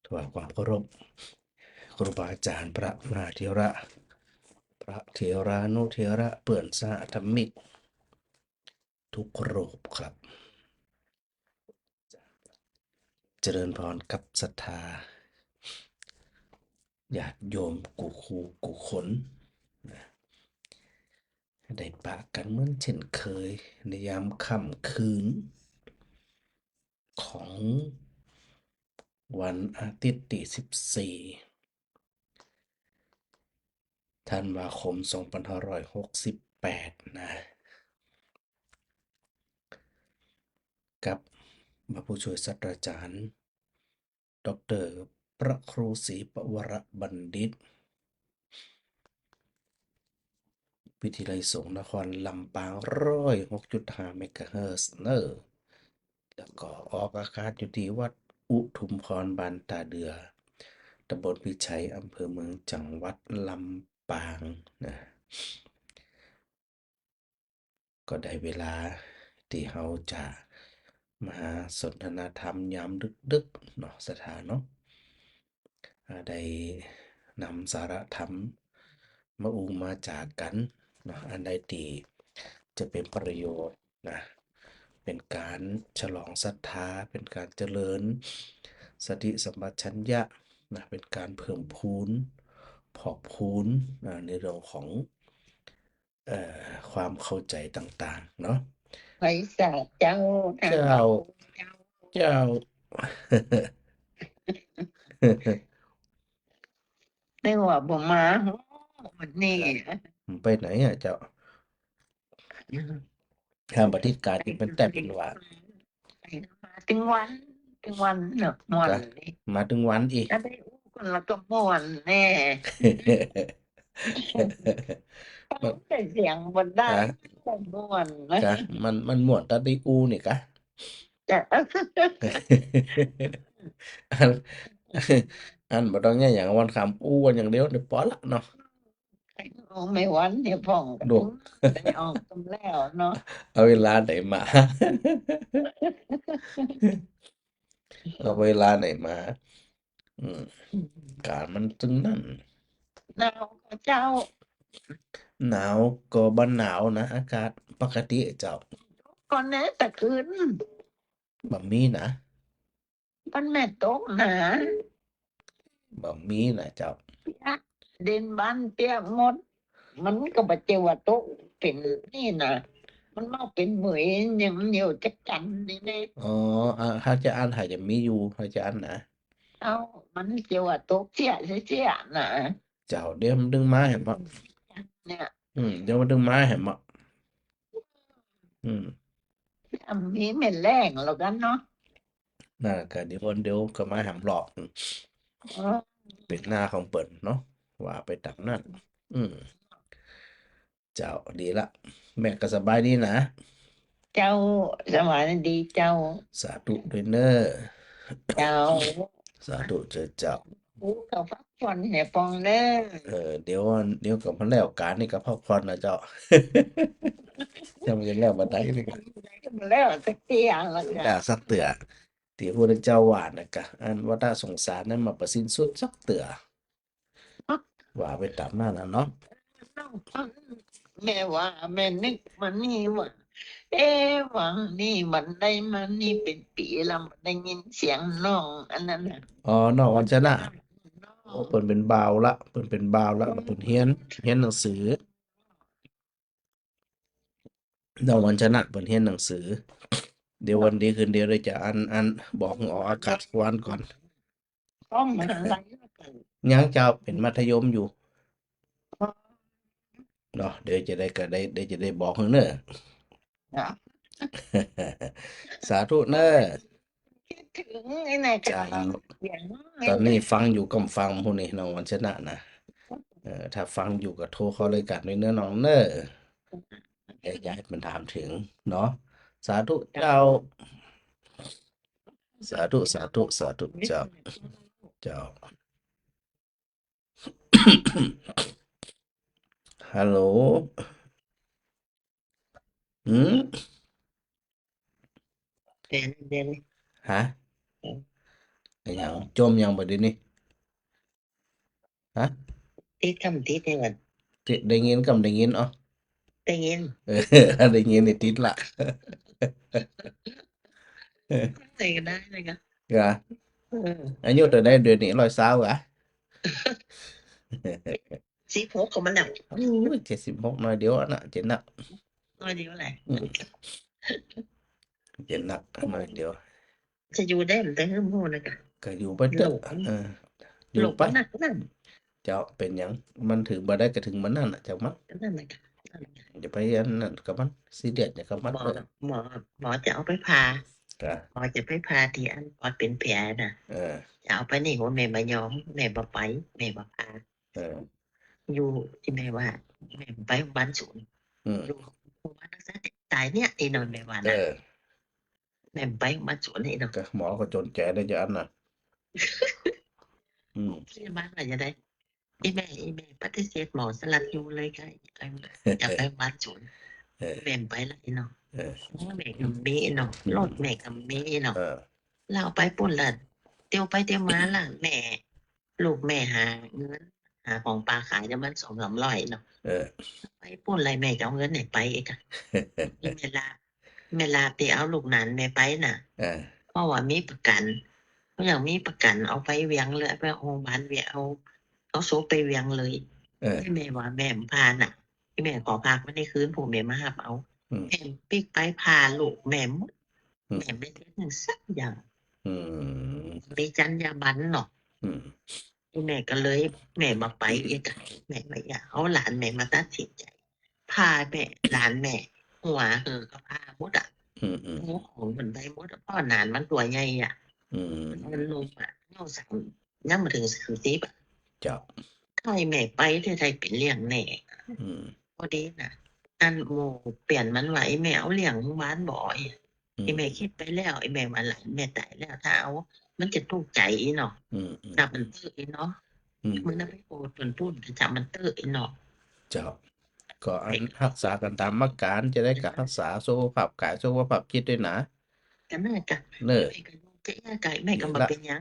ถวายความเคารพครูบาอาจารย์พระมหาเถระพระเถรานุเถระเปื่อนสหธรรมิกทุกรูปครับเจริญพรกับศรัทธาญาติโยมกูคูกูขนได้ปะกันเหมือนเช่นเคยในยามค่ำคืนของวันอาทิตย์ที่14ธันวาคม2568นะกับพระผู้ช่วยศาสตราจารย์ดอกเตอรพระครูศรีปวรบัณฑิตวิทยาลัยสงฆ์นครลำปาง106.5เมกะเฮิรตซ์เนอร์แล้วก็ออกอากาศอยู่ที่วัดอุทุมพรบ้านตาเดือตำบลพิชัยอำเภอเมืองจังหวัดลำปางนะก็ได้เวลาที่เราจะมาสนทนาธรรมยามดึกๆเนาะสถานเนาะได้นำสาระธรรมมาอุมาจากกันเนาะอันใดที่จะเป็นประโยชน์นะเป็นการฉลองศรัทธาเป็นการเจริญสติสัมปชัญญะนะเป็นการเพิ่มพูนพอกพูนในเรื่องของความเข้าใจต่างๆเนาะไว้สาเจ้าทาง เจ้า เราเจ้า เจ้า ไม่ว่าบ่มาวันนี้ มันไปไหนอ่ะเจ้าห้ามปฏิการที่เป็นแต่เป็นว่าไปมาถึงวันถึงวันเนอะม่วนกะนี่ มาถึงวันอีก ถ้าได้อู้คนละก็ม่วนแน่ฟังแต่เสียงบ่ได้ กะ แต่ม่วนนะ กะมันม่วนตาได้อูนี่กะ แต่ อันอันบ่ต้องแย่อย่างวันคำอู้กันอย่างเดียวเดี๋ยวพอละเนาะไม่วันเนี่ยพ่องก็ ดู ถึงได้ออกกำแล้วเนาะ เอาเวลาไหนมา เอาเวลาไหนมาอืมการมันจึงนั่น หนาวก็เจ้า หนาวก็บ่หนาวนะอากาศปกติเจ้า ก่อนแน่แต่คืน บ่มีนะ มันแม่ตกหนา บ่มีนะเจ้า เปียกดินบ้านเปียกหมด มันก็บ่เจอว่าตกเป็นนี่นะมันมาเป็นเหมยยังเหนียวจักจันนี่แน่ อ๋อถ้าจะอันถ้าจะมีอยู่ถ้าจะอันนะ เอามันเจอว่าตกเสียเสียนะ เจ้าเดี๋ยวมันดึงมาให้หมด เนี่ย เดี๋ยวมันดึงมาให้หมดอืม ทำนี้ไม่แรงแล้วกันเนาะ นั่นแหละก็เดี๋ยวก็มาหำหลอก อ๋อ เป็นหน้าของเปิ่นเนาะว่าไปตามนั้นอืมเจ้าดีละ แม่ก็สบายดีนะ เจ้าสวัสดีเจ้า สาธุด้วยเน้อ เจ้า สาธุเจ้า ผู้เขาพักผ่อนให้ปองเด้อ เดี๋ยวก็มาแล้วการนี่ก็พักผ่อนนะเจ้า จำยังแล้วบันไดนี่ก็ แล้วสักเที่ยงแล้ว แล้ จ้ะ วสักเตือที่พระเจ้าว่านะกะอันวัฏสงสารนั้นมาประสิ้นสุดสักเตือว่าไปตามนั้นนะเนาะ แม่ว่าแม่นึกมันนี่ว่าเอ๊ะวังนี่มันได้มานี่เป็นปีแล้วมันได้ยินเสียงน้องอันนั้นน่ะ อ๋อนอกวันชนะ น้อ โอ้ ง เปิ่นเป็นบ่าวละเปิ่นเป็นบ่าวละเปิ่นเฮียนหนังสือนอกวันชนะเปิ่นเฮียนหนังสือ เดี๋ยววันดีคืนเดียวเลยจะอันบอกออกอากาศวันก่อน ต้องมันอะไรแล้วกัน ยังเจ้าเป็นมัธยมอยู่เนาะเดี๋ยวจะได้ก็ได้เดี๋ยวจะได้บอกเนอะ จ้ะ สาธุเนอะ คิดถึงไอ้ไหนกั เจ้า นเสียง ตอนนี้ฟังอยู่ก็ฟังพวกนี้น้องวันชนะนะถ้าฟังอยู่ก็โทรเข้ารายการด้วยเนื้อน้องเนอะอยากให้มันถามถึงเนาะสาธุเจ้า สาธุเจ้าเจ้า ฮัลโหลอืม เดี๋ยว ฮะ ไอ้หยังจมหยังบ่เดี๋ยวนี้ฮะ ติดคำติดเนี่ยมัน ติได้ยินกับได้ยินอ๋อ ได้ยิน เออได้ยินนี่ติดละ ใส่กันได้เลยครับ กะ เออ อายุเท่าใดเดือนนี้120กะ ซีโฟกของมันแล้ว โอ้ย76น้อยเดียวอะน่ะเจ็ดหนัก น้อยเดียวแหละ อืมเจ็ดหนักน้อยเดียว จะอยู่ได้มันแต่เฮื่มหูนะคะ ก็อยู่ไปเถ โล อะ กมัน เอออยู่ โลก ไป มันหนักนั่น เจ้าเป็นหยังมันถึงบ่ได้ก็ถึงมันนั่นน่ะจักมัน นั่นแหละค่ะนั่นแหละค่ะ อย่าไปอันนั้นกับมันซีเรียสอย่ากับมัน หมอ เลย หมอหมอจะเอาไปผ่าก ะ หมอจะไปผ่าที่อันปอดเป็นแผลน่ะ เออ จะเอาไปนี่หัวแม่มายอมแม่บ่ไปแม่บ่พา เออ อยู่ที่แม่ว่าแม่ไปบ้านศูนย์ อืม อยู่บ้านรักษาตายเนี่ยไอ้นอนแม่ว่า เอ นะ อ แม่ไปบ้านศูนย์ไอ้นอน ก็หมอก็จนแก่ได้จะอันน่ะ อืม พยาบาลว่าจะได้ไอ้แม่ปฏิเสธหมอสลัดอยู่เลยค่ะอยากไปบ้านศูนย์ เออ แม่ไปแล้วไอ้นอน เออ แม่กับแม่เนาะรถแม่กับแม่เนาะ เออ เราไปปุ่นละเตียวไปเตียวมาล่ะแม่ ลูกแม่หาเงินหาของปลาขายจะมัน200-300เนาะ เออ ไปปุ่นอะไรแม่จะเอาเงินไหนไปอีกอะมีเวลาที่เอาลูกหลานแม่ไปน่ะ เออ เพราะว่ามีประกันเพราะอย่างมีประกันเอาไปเวียงเลยไปโรงพยาบาลเวียงเอาโซไปเวียงเลย เออ ให้แม่ว่าแม่พาน่ะที่แม่ขอพักไม่ได้คืนผมแม่มาหับเอา อืม แม่ปิกไปพาลูกแม่หมด อืม แม่ไม่ได้หนึ่งสักอย่าง อืม มีจรรยาบรรณเนาะ อืม แม่ก็เลยแม่มาไปอีกอะแม่ไม่อยากเอาหลานแม่มาตัดสินใจพาแม่หลานแม่หัวก็พาหมดอ่ะ อืม อืม หัวของมันไปหมดอะเพ่อหนานมันตัวใหญ่อ่ะ อืม มันลมอ่ะเงาสามยังมาถึง30อ่ะ เจ้า ใครแม่ไปที่ไทยเป็นเลี้ยงแน่ อืม พอดีนะอันโมเปลี่ยนมันว่าไอ้แม่เอาเลี้ยงบ้านบ่อย อื ไอ้ ม แม่คิดไปแล้วไอ้แม่มาหลานแม่ตายแล้วถ้าเอามันจะทุกข์ใจอีเนาะ อืม อืม จับมันตื้ออีเนาะ อืม มันน่ะไปโอดจนพูดจับมันตื้ออีเนาะ เจ้า ก็อันรักษากันตามอาการจะได้การรักษาสุขภาพกายสุขภาพจิตด้วยนะ ก็น่าจะ เน้อ แม่ก็ดูเจ๊ไก่แม่ก็มาเป็นหยัง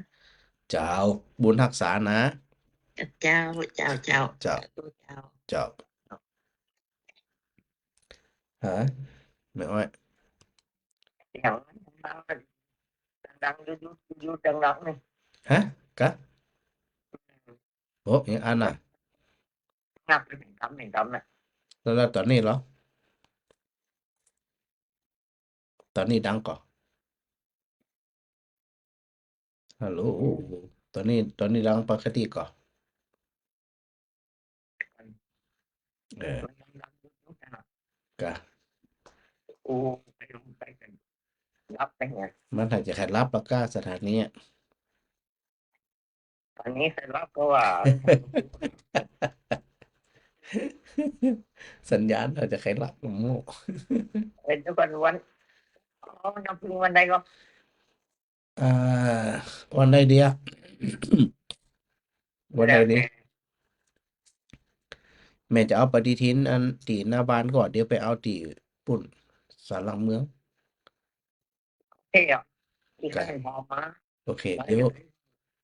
เจ้า บุญรักษานะ เจ้า เจ้า เจ้า เจ้า ฮะแม่อ้อย เดี๋ยวดังอยู่ดังๆนี่ ฮะกะโอ้ยังอันน่ะ งับไปเป็นคำน่ะ แล้วตอนนี้เหรอ ตอนนี้ดังก่อฮัลโหล ตอนนี้ดังปกติก่อเออ ดังอยู่ดัง กะ โอ้ไปลงไปกันรับไปไง มันอาจจะแค่รับปากกาสถานีอะ ตอนนี้ใครรับก็ว่า สัญญาณอาจจะแค่รับโม่ เป็นทุกวันน้ำพึ่งวันใดก็ อ่าวันใดเดีย วันใดดีแม่จะเอาปฏิทินอันตีหน้าบ้านก่อนเดี๋ยวไปเอาตีปุ่นศาลหลักเมือง เที่ยวที่ให้พอมา โอเค เ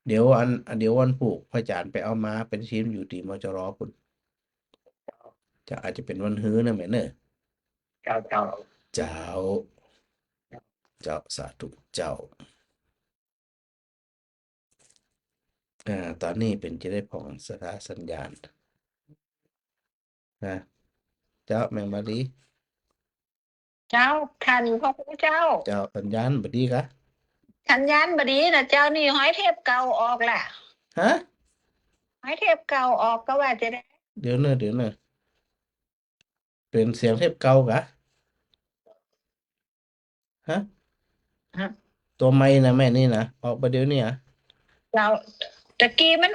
ดี๋ยววันปลูกพระอาจารย์ไปเอามาเป็นทีมอยู่ตีมจรปุ่นจะอาจจะเป็นวันฮื้อนะแม่เนอะ เจ้า เจ้า เจ้าสาธุเจ้า ตอนนี้เป็นจะได้ผ่องสถาสัญญาณนะเจ้าแมงมาลี เจ้าทันพ่อครูเจ้า เจ้าสัญญาณบดีกะ สัญญาณบดีนะเจ้านี่ห้อยเทปเก่าออกล่ะ ฮะ ห้อยเทปเก่าออกก็ว่าจะได้ เดี๋ยวเนอะเป็นเสียงเทปเก่ากะฮะ ฮะ ตัวไม้นะแม่นี่นะออกประเดี๋ยวนี้อ่ะ เจ้าตะกี้มั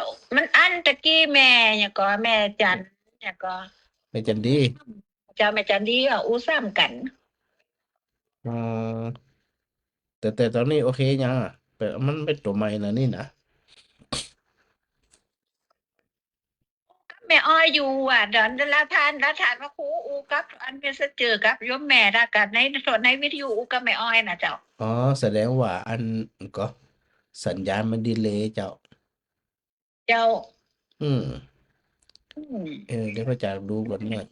นอันตะกี้แม่เนี่ยก็แม่จันเนี่ยก็ ไม่จันดี เจ้าแม่จันดีก็อู้ซ้ำกัน อ๋อแต่ตอนนี้โอเคยังอ่ะแต่มันเป็นตัวไม้นะนี่นะ แม่อ้อยอยู่อ่ะเดินละทานพระครูอูกับอันเป็นสเจอกับโยมแม่ละกันในส่วนในวิทยุอูกับแม่อ้อยนะเจ้า อ๋อแสดงว่าอันก็ สัญญาณมันดีเลย์เจ้า เจ้า อืม อืม เดี๋ยวพระอาจารย์ดูก่อนหน่อย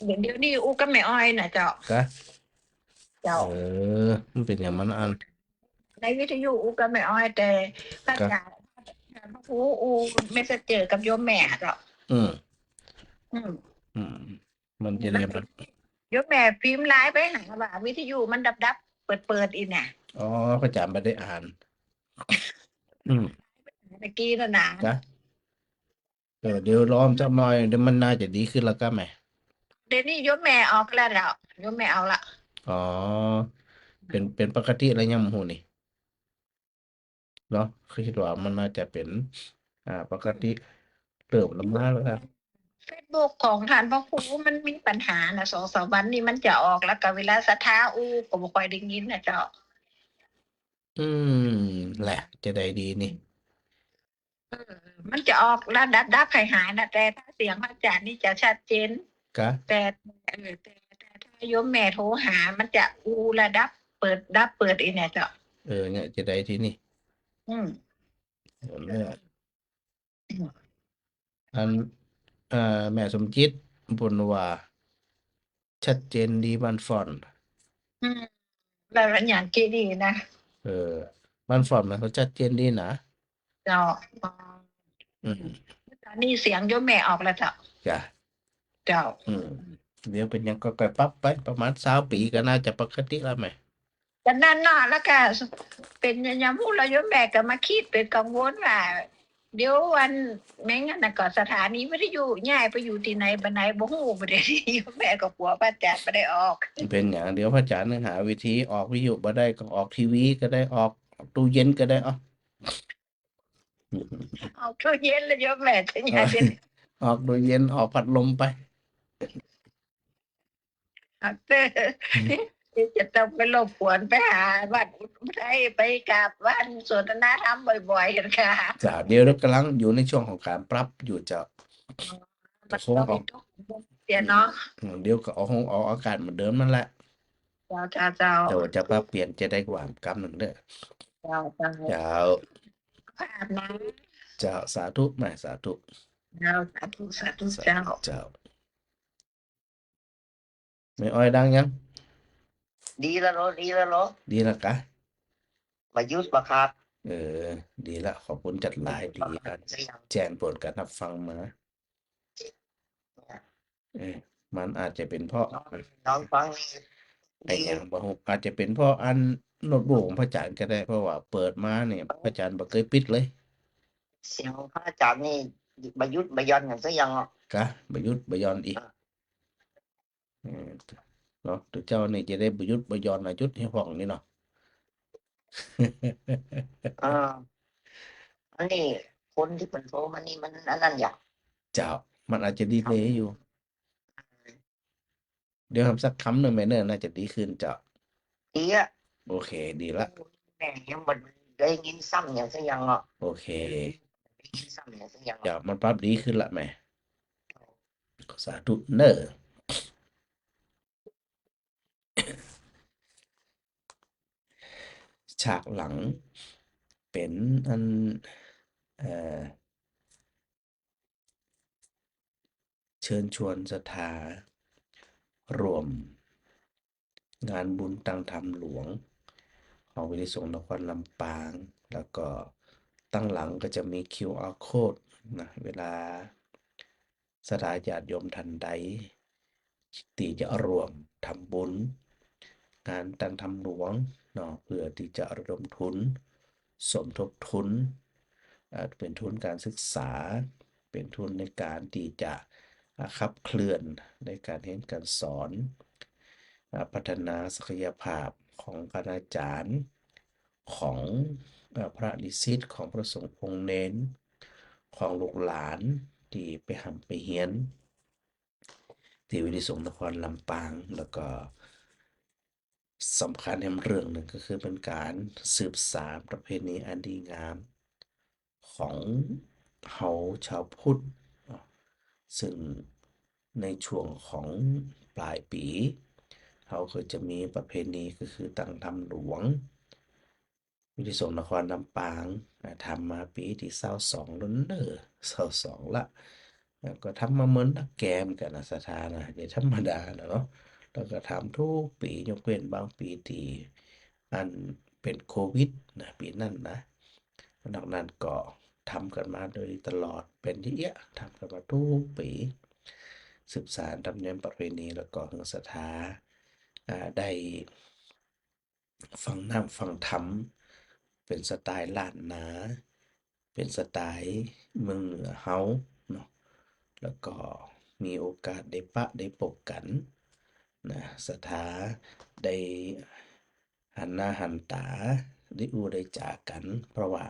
เดี๋ยวนี้อูก็ไม่อ้อยนะเจ้าก ะ เจ้า มันเป็นอย่างมันอัน ในวิทยุอูก็ไม่อ้อยแต่พระ กะ อาจารย์พระครูอูไม่จะเจอกับโยมแม่เจ้า อืม อืม อืม มันจะได้มัน โยมแม่พิมพ์ไลน์ไปหาว่าวิทยุมันดับเปิดอีน่ะ อ๋อพระอาจารย์ไม่ได้อ่าน อืม ตะกี้น่ะนะ กะเดี๋ยวรอมสักหน่อยเดี๋ยวมันน่าจะดีขึ้นแล้วก็ไหม เดี๋ยวนี้โยมแม่ออกแล้วเจ้าโยมแม่เอาละ อ๋อ เป็นปกติอะไรยังหูนี่เนาะคือคิดว่ามันน่าจะเป็น ปกติเติบลงมาแล้วครับ เฟซบุ๊กของท่านพระครูมันมีปัญหานะ2-3 วันนี้มันจะออกแล้วก็เวลาศรัทธาอูก็บ่ค่อยได้ยินนะเจ้า อืม แหละ จะได้ดีนี่ มันจะออกระดับหายนะแต่ถ้าเสียงพระอาจารย์นี่จะชัดเจน กะ แต่แต่ถ้าโยมแม่โทรหามันจะอูระดับเปิดอีเนี่ยเจ้า เนี่ยจะได้ที่นี่ อืม เนี่ยอันแม่สมจิตบนว่า ชัดเจนดีบันฟอนต์ อืมแล้วอย่างที่ดีนะ บันฟอนต์มันเขาชัดเจนดีนะ เจ้า อืม ตอนนี้เสียงโยมแม่ออกแล้วเจ้า จ้ะ เจ้า เดี๋ยวเป็นหยังก็ค่อยปรับไปประมาณ20 ปีก็น่าจะปกติแล้วไหม แต่นั่นเนาะแล้วก็เป็นอย่างพูดแล้วโยมแม่ก็มาคิดเป็นกังวลว่าเดี๋ยววันแม้งั้นน่ะก็สถานีวิทยุย้ายไปอยู่ที่ไหนบันไดบ่ฮู้บ่ได้โยมแม่ก็กลัวพระอาจารย์บ่ได้ออก เป็นอย่างเดี๋ยวพระอาจารย์นึงหาวิธีออกวิทยุบ่ได้ก็ออกทีวีก็ได้ออกตู้เย็นก็ได้ เอาตู้เย็นแล้วโยมแม่จะย้ายไปไหน ออกตู้เย็นออกพัดลมไป เที่จะต้องไปรบกวนไปหาวัดอุทัยไปกราบไหว้สนทนาธรรมบ่อยๆกันค่ะ จ้ะเดี๋ยวเรากำลังอยู่ในช่วงของการปรับอยู่จะ มันต้องมีทุกเดี๋ยวเนาะ เดี๋ยวก็ออกอากาศเหมือนเดิมนั่นแหละ เจ้าเจ้าเจ้า แต่ว่าจะปรับเปลี่ยนจะได้กว่ากำหนึ่งเด้อ เจ้าเจ้า เจ้า ภาพนะ เจ้าสาธุแม่สาธุ เจ้าสาธุสาธุ สา เจ้า ธุเจ้าไม่อ้อยดังยัง ดีแล้วเหรอดีแล้วเหรอ ดีแล้วกะ มายุสบะครับ ดีละขอบคุณจัดหลายดีกันแจ้งผลการรับฟังมามันอาจจะเป็นเพราะ น้องฟัง ไอ้อย่างบ่ฮู้อาจจะเป็นเพราะอันโน้ตบุ๊กของพระอาจารย์ก็ได้เพราะว่าเปิดมาเนี่ยพระอาจารย์บ่เคยปิดเลย เสียงพระอาจารย์นี่มายุดมายันอย่างซะยังอ่ะ กะบ่หยุดบ่หย่อนอีกเออเนาะตัวเจ้านี่จะได้บ่หยุดบ่หย่อนน่ะหยุดให้ห้องนี่เนาะ อ่าอันนี้คนที่เป็นโทรมานี่มันอันนั้นอย่าง เจ้ามันอาจจะดีเลย์อยู่ เดี๋ยวทำสักคำหนึ่งแม่เนิ่นน่าจะดีขึ้นเจ้า ดีอ่ะ โอเคดีละ แม่ยังมันได้ยินซ้ำอย่างซะยังอ่ะ โอเค ได้ยินซ้ำอย่างซะยัง เจ้ามันปรับดีขึ้นละแม่สาธุเน้อฉากหลังเป็นอันเอ่อเชิญชวนศรัทธารวมงานบุญตั้งธรรมหลวงของวิริสงฆ์นครลำปาง แล้วก็ตั้งหลังก็จะมี QR code นะเวลาศรัทธาญาติโยมท่านใดที่จะรวมทำบุญงานตั้งธรรมหลวงเนาะเพื่อที่จะระดมทุนสมทบทุนเป็นทุนการศึกษา เป็นทุนในการที่จะขับเคลื่อนในการเรียนการสอนพัฒนาศักยภาพของคณาจารย์ของพระนิสิตของพระสงฆ์องค์เน้นของลูกหลานที่ไปหำไปเฮียนที่วิริสงฆ์นครลำปาง แล้วก็สำคัญในเรื่องหนึ่งก็คือเป็นการสืบสานประเพณีอันดีงามของเฮาชาวพุทธซึ่งในช่วงของปลายปีเขาก็จะมีประเพณีก็คือตั้งธรรมหลวง วิทยุสงฆ์นครลำปางทำมาปีที่22แล้วเด้อ22ละแล้วก็ทำมาเหมือนนักแกมกันนะสถานะอย่าธรรมดานะเนาะแล้วก็ทำทุกปียกเว้นบางปีที่อันเป็นโควิดนะปีนั้นนะนอกนั้นก็ทำกันมาโดยตลอดเป็นที่เอี้ยทำกันมาทุกปีสืบสานธรรมเนียมประเพณีแล้วก็ศรัทธาได้ฟังน้ำฟังธรรมเป็นสไตล์ล้านนา เป็นสไตล์เมืองเหนือเฮาเนาะแล้วก็มีโอกาสได้ปะได้พบกันนะศรัทธาได้หันหน้าหันตาได้อู้ได้จากัน เพราะว่า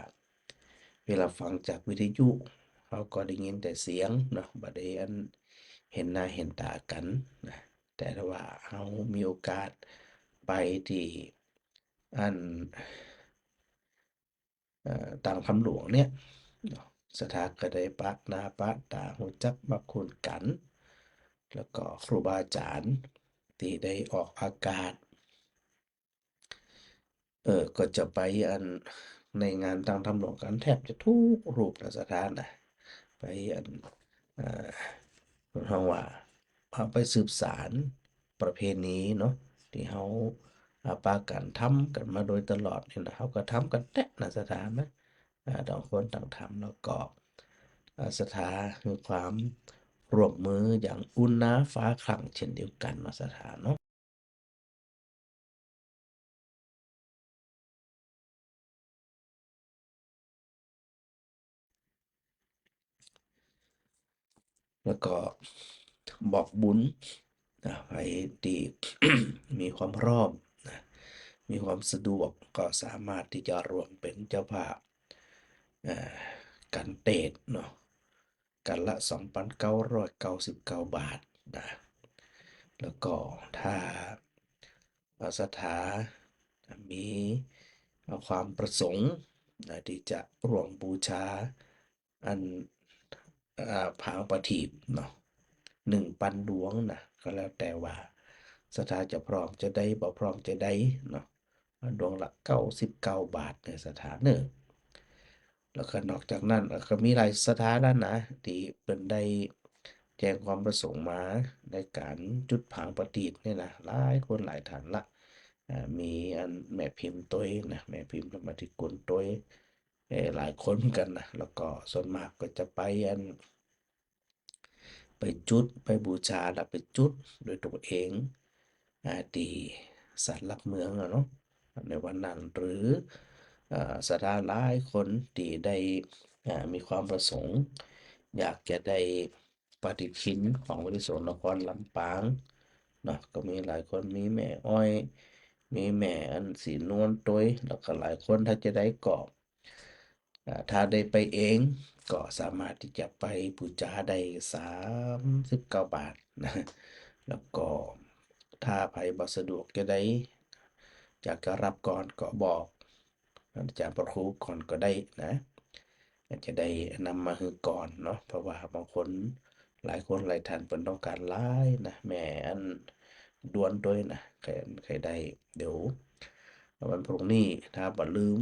เวลาฟังจากวิทยุเขาก็ได้ยินแต่เสียงเนาะบ่ได้อันเห็นหน้าเห็นตากันนะแต่ถ้าว่าเรามีโอกาสไปที่อันต่างคำหลวงเนี่ยเนาะสถาก็ได้ปะหน้าปะตาหูจักบักคุณกัน แล้วก็ครูบาอาจารย์ที่ได้ออกอากาศ ก็จะไปอันในงานทางธรรมหลวงกันแทบจะทุกรูปสถานนะไปอันอ่าเฮาว่าเอาไปสืบสารประเพณีเนาะที่เฮาปากันทำกันมาโดยตลอดนี่นะเฮาก็ทำกันแท้นะสถานนะต่างคนต่างทำแล้วก็สถาคือความร่วมมืออย่างอุ่นหนาฟ้าครั่งเช่นเดียวกันเนาะสถานเนาะ แล้วก็บอกบุญไปที่ มีความพร้อมนะมีความสะดวกก็สามารถที่จะรวมเป็นเจ้าภาพกันเตดเนาะกันละ2,999 บาทนะแล้วก็ถ้าสถามีความประสงค์นะที่จะร่วมบูชาอันผางประทีปเนาะ1,000 ดวงนะก็แล้วแต่ว่าสถาจะพร้อมจะได้บ่พร้อมจะได้เนาะดวงละ99 บาทในสถานเนอะแล้วก็นอกจากนั้นก็มีหลายสถานะนะที่เป็นได้แจ้งความประสงค์มาในการจุดผางประทีปเนี่ยนะหลายคนหลายท่านละมีอันแม่พิมพ์ตัวเองนะแม่พิมพ์ธรรมธิกุลตัวเองหลายคนเหมือนกันนะแล้วก็ส่วนมากก็จะไปอันไปจุดไปบูชาแล้วไปจุดโดยตัวเองที่ศาลหลักเมืองอะเนาะในวันนั้นหรือศรัทธาหลายคนที่ได้มีความประสงค์อยากจะได้ปฏิทินของวัดโสนครลำปางเนาะก็มีหลายคนมีแม่อ้อยมีแม่อันสีนวลตัวแล้วก็หลายคนถ้าจะได้กรอบถ้าได้ไปเองก็สามารถที่จะไปบูชาได้39 บาทนะแล้วก็ถ้าไปบ่สะดวกจะได้อยากจะรับก่อนก็บอกอาจารย์ประครูก่อนก็ได้นะอาจจะได้นำมาให้ก่อนเนาะเพราะว่าบางคนหลายคนหลายท่านเพิ่นต้องการหลายนะแม่อันด่วนด้วยนะใครได้เดี๋ยววันพรุ่งนี้ถ้าบ่ลืม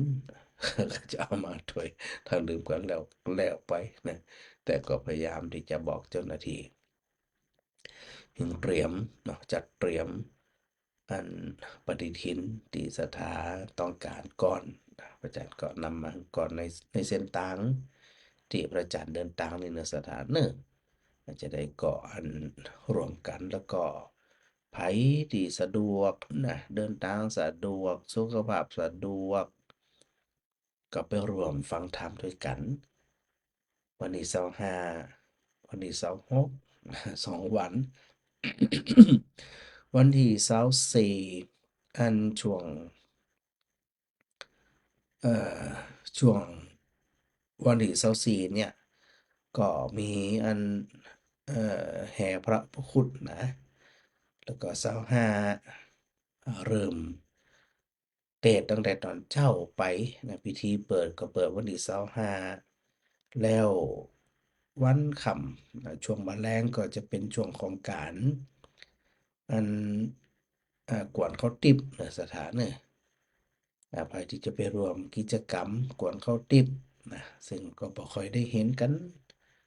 ก็จะเอามาด้วยถ้าลืมก็แล้วไปนะแต่ก็พยายามที่จะบอกเจ้าหน้าที่ถึงเตรียมเนาะจัดเตรียมอันปฏิทินที่สถาต้องการก่อนพระอาจารย์ก็นำมาก่อนในเส้นทางที่พระอาจารย์เดินทางในเนื้อสถานเนอะจะได้ก่ออันรวมกันแล้วก็ไผที่สะดวกนะเดินทางสะดวกสุขภาพสะดวกก็ไปรวมฟังธรรมด้วยกันวันที่25วันที่26 2 วัน วันที่24อันเอ่อช่วงวันที่24เนี่ยก็มีอันแห่พระพุทธนะแล้วก็25เริ่มเทศน์ตั้งแต่ตอนเช้าไปนะพิธีเปิดก็เปิดวันที่25แล้ววันค่ำช่วงบ่ายแลงก็จะเป็นช่วงของการอันกวนข้าวติบสถานเนี่ย ไผที่จะไปร่วมกิจกรรมกวนข้าวติบนะซึ่งก็บ่ค่อยได้เห็นกัน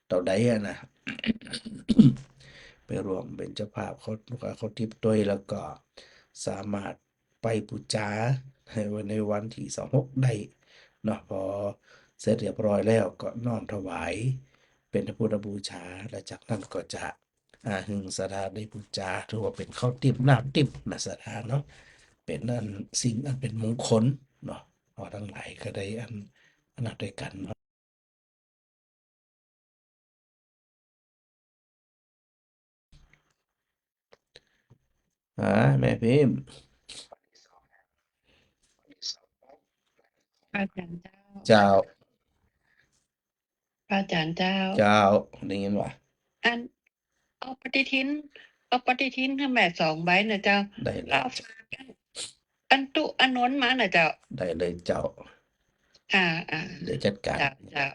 เท่าใดอะนะ ไปร่วมเป็นเจ้าภาพเขาทิปด้วยแล้วก็สามารถไปบูชาในวันที่26ได้เนาะพอเสร็จเรียบร้อยแล้วก็น้อมถวายเป็นพระพุทธบูชาแล้วจากนั้นก็จะหึงสถานได้บูชาถือว่าเป็นข้าวติบน้ำติบนะสถานเนาะเป็นนั่นสิ่งอันเป็นมงคลเนาะเราทั้งหลายก็ได้อันนั้นด้วยกันเนาะแม่พิมพ์ พระอาจารย์เจ้า เจ้า พระอาจารย์เจ้า เจ้าได้ยินว่า อันเอาปฏิทินเอาปฏิทินให้แม่2ใบนะเจ้า ได้เล แล้ว ย เอาฝากอันตุอันโน้นมานะเจ้า ได้เลยเจ้า อ่า เดี๋ยวจัดการ เจ้าเจ้า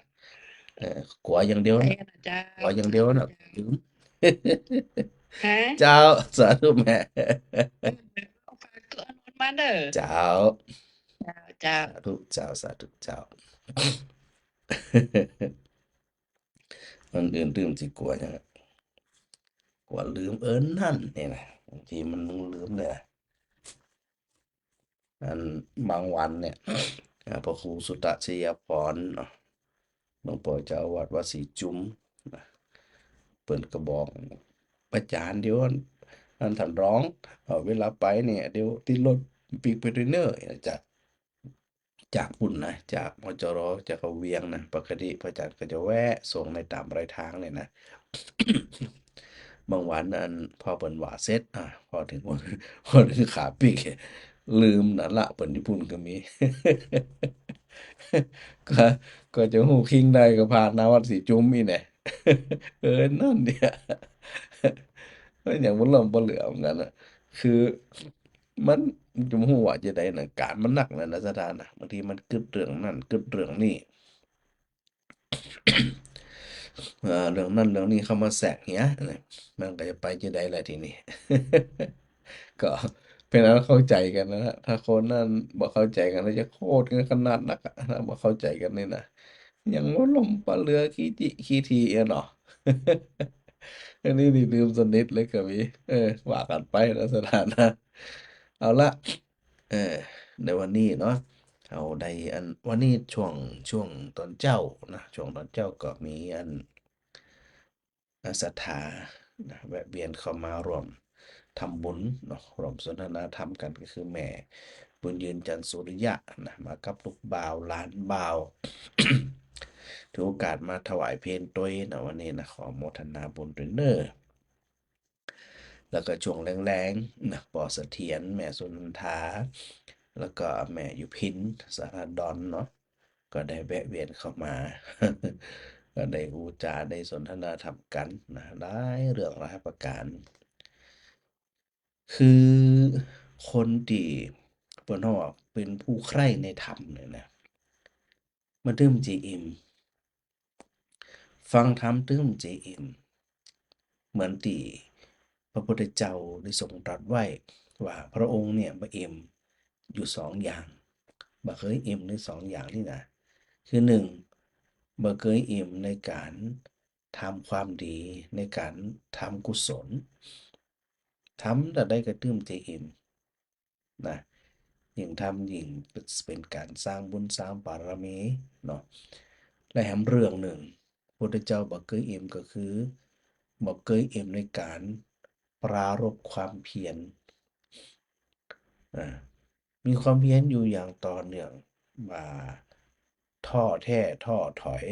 กลัวอย่างเดียว ไป นะ นะเจ้าก ลัวอย่างเดียวนะลืม ฮะ เจ้าสาธุแม่ เอาฝากตัวอันโน้นมาเด้อ เจ้า เจ้า สาธุเจ้าสาธุเจ้า มันอื่นลืมสิกลัวอย่างนั้นกลัวลืมนั่นนี่นะบางทีมันลืมเลยนะอันบางวันเนี่ยพระครูสุตตชยพรเนาะหลวงพ่อเจ้าอาวาสวัดศรีจุมนะเปิ่นก็บอกอาจารย์เดี๋ยวอันท่านร้องเวลาไปเนี่ยเดี๋ยวติดรถปีกไปด้วยเนอร์จากปุ่นนะจากมจรจากเขาเวียงนะปกติพระอาจารย์ก็จะแวะส่งในตามปลายทางเลยนะ บางวันอันพอเปิ่นว่าเสร็จพอถึงวัน พอถึงขาปีกลืมนั่นละเปิ่นญี่ปุ่นก็มี ก็ก็จะฮู้คิงได้ก็ผ่านหน้าวัดศรีจุมอีแหน่ นั่นเนี่ย อย่างบ่ล่มบ่เหลือเหมือนกันน่ะคือมันจะบ่ฮู้ว่าจะได้น่ะการมันหนักนั่นน่ะสถานน่ะบางทีมันกึดเรื่องนั้นกึดเรื่องนี้ เรื่องนั้นเรื่องนี้เข้ามาแทรกเงี้ยนะมันก็จะไปจะได้แหละทีนี้ ก็เป็นอันเข้าใจกันนะฮะถ้าคนนั้นบ่เข้าใจกันแล้วจะโคตรกันขนาดนักอะถ้าบ่เข้าใจกันนี่นะยังบ่ล่มบ่เหลือขี้จิขี้ทีอะเนาะ อันนี้นี่ลืมสนิทเลยก็มีว่ากันไปนะสถานะเอาละเออในวันนี้เนาะเอาได้วันนี้ช่วงตอนเจ้านะช่วงตอนเจ้าก็มีศรัทธานะแวะเวียนเข้ามารวมทำบุญเนาะร่วมสนทนาธรรมกันก็คือแม่บุญยืนจันทร์สุริยะนะมากับลูกบ่าวหลานบ่าว ถือโอกาสมาถวายเพลตัวยนะวันนี้นะขอโมทนาบุญด้วยเนอแล้วก็ช่วงแรงๆนะปอเสถียรแม่สุนันทาแล้วก็แม่ยุพินสารดอนเนาะก็ได้แวะเวียนเข้ามา ก็ได้อูจาได้สนทนาธรรมกันนะหลายเรื่องหลายประการ คือคนที่เปิ้นฮ้อว่าเป็นผู้ใคร่ในธรรมเนี่ยนะมันถึงจะอิ่มฟังธรรมถึงจะอิ่มเหมือนที่พระพุทธเจ้าได้ทรงตรัสไว้ว่าพระองค์เนี่ยบ่อิ่มอยู่2อย่างบ่เคยอิ่มใน2อย่างนี่นะคือ1บ่เคยอิ่มในการทำความดีในการทำกุศลทำแต่ใดก็ตื่มจะอิ่มนะยิ่งทำยิ่งเป็นการสร้างบุญสร้างบารมีเนาะและแถมเรื่องหนึ่งพระพุทธเจ้าบ่เคยอิ่มก็คือบ่เคยอิ่มในการปรารภความเพียรอามีความเพียรอยู่อย่างต่อเนื่องบ่ท้อแท้ท้อถอย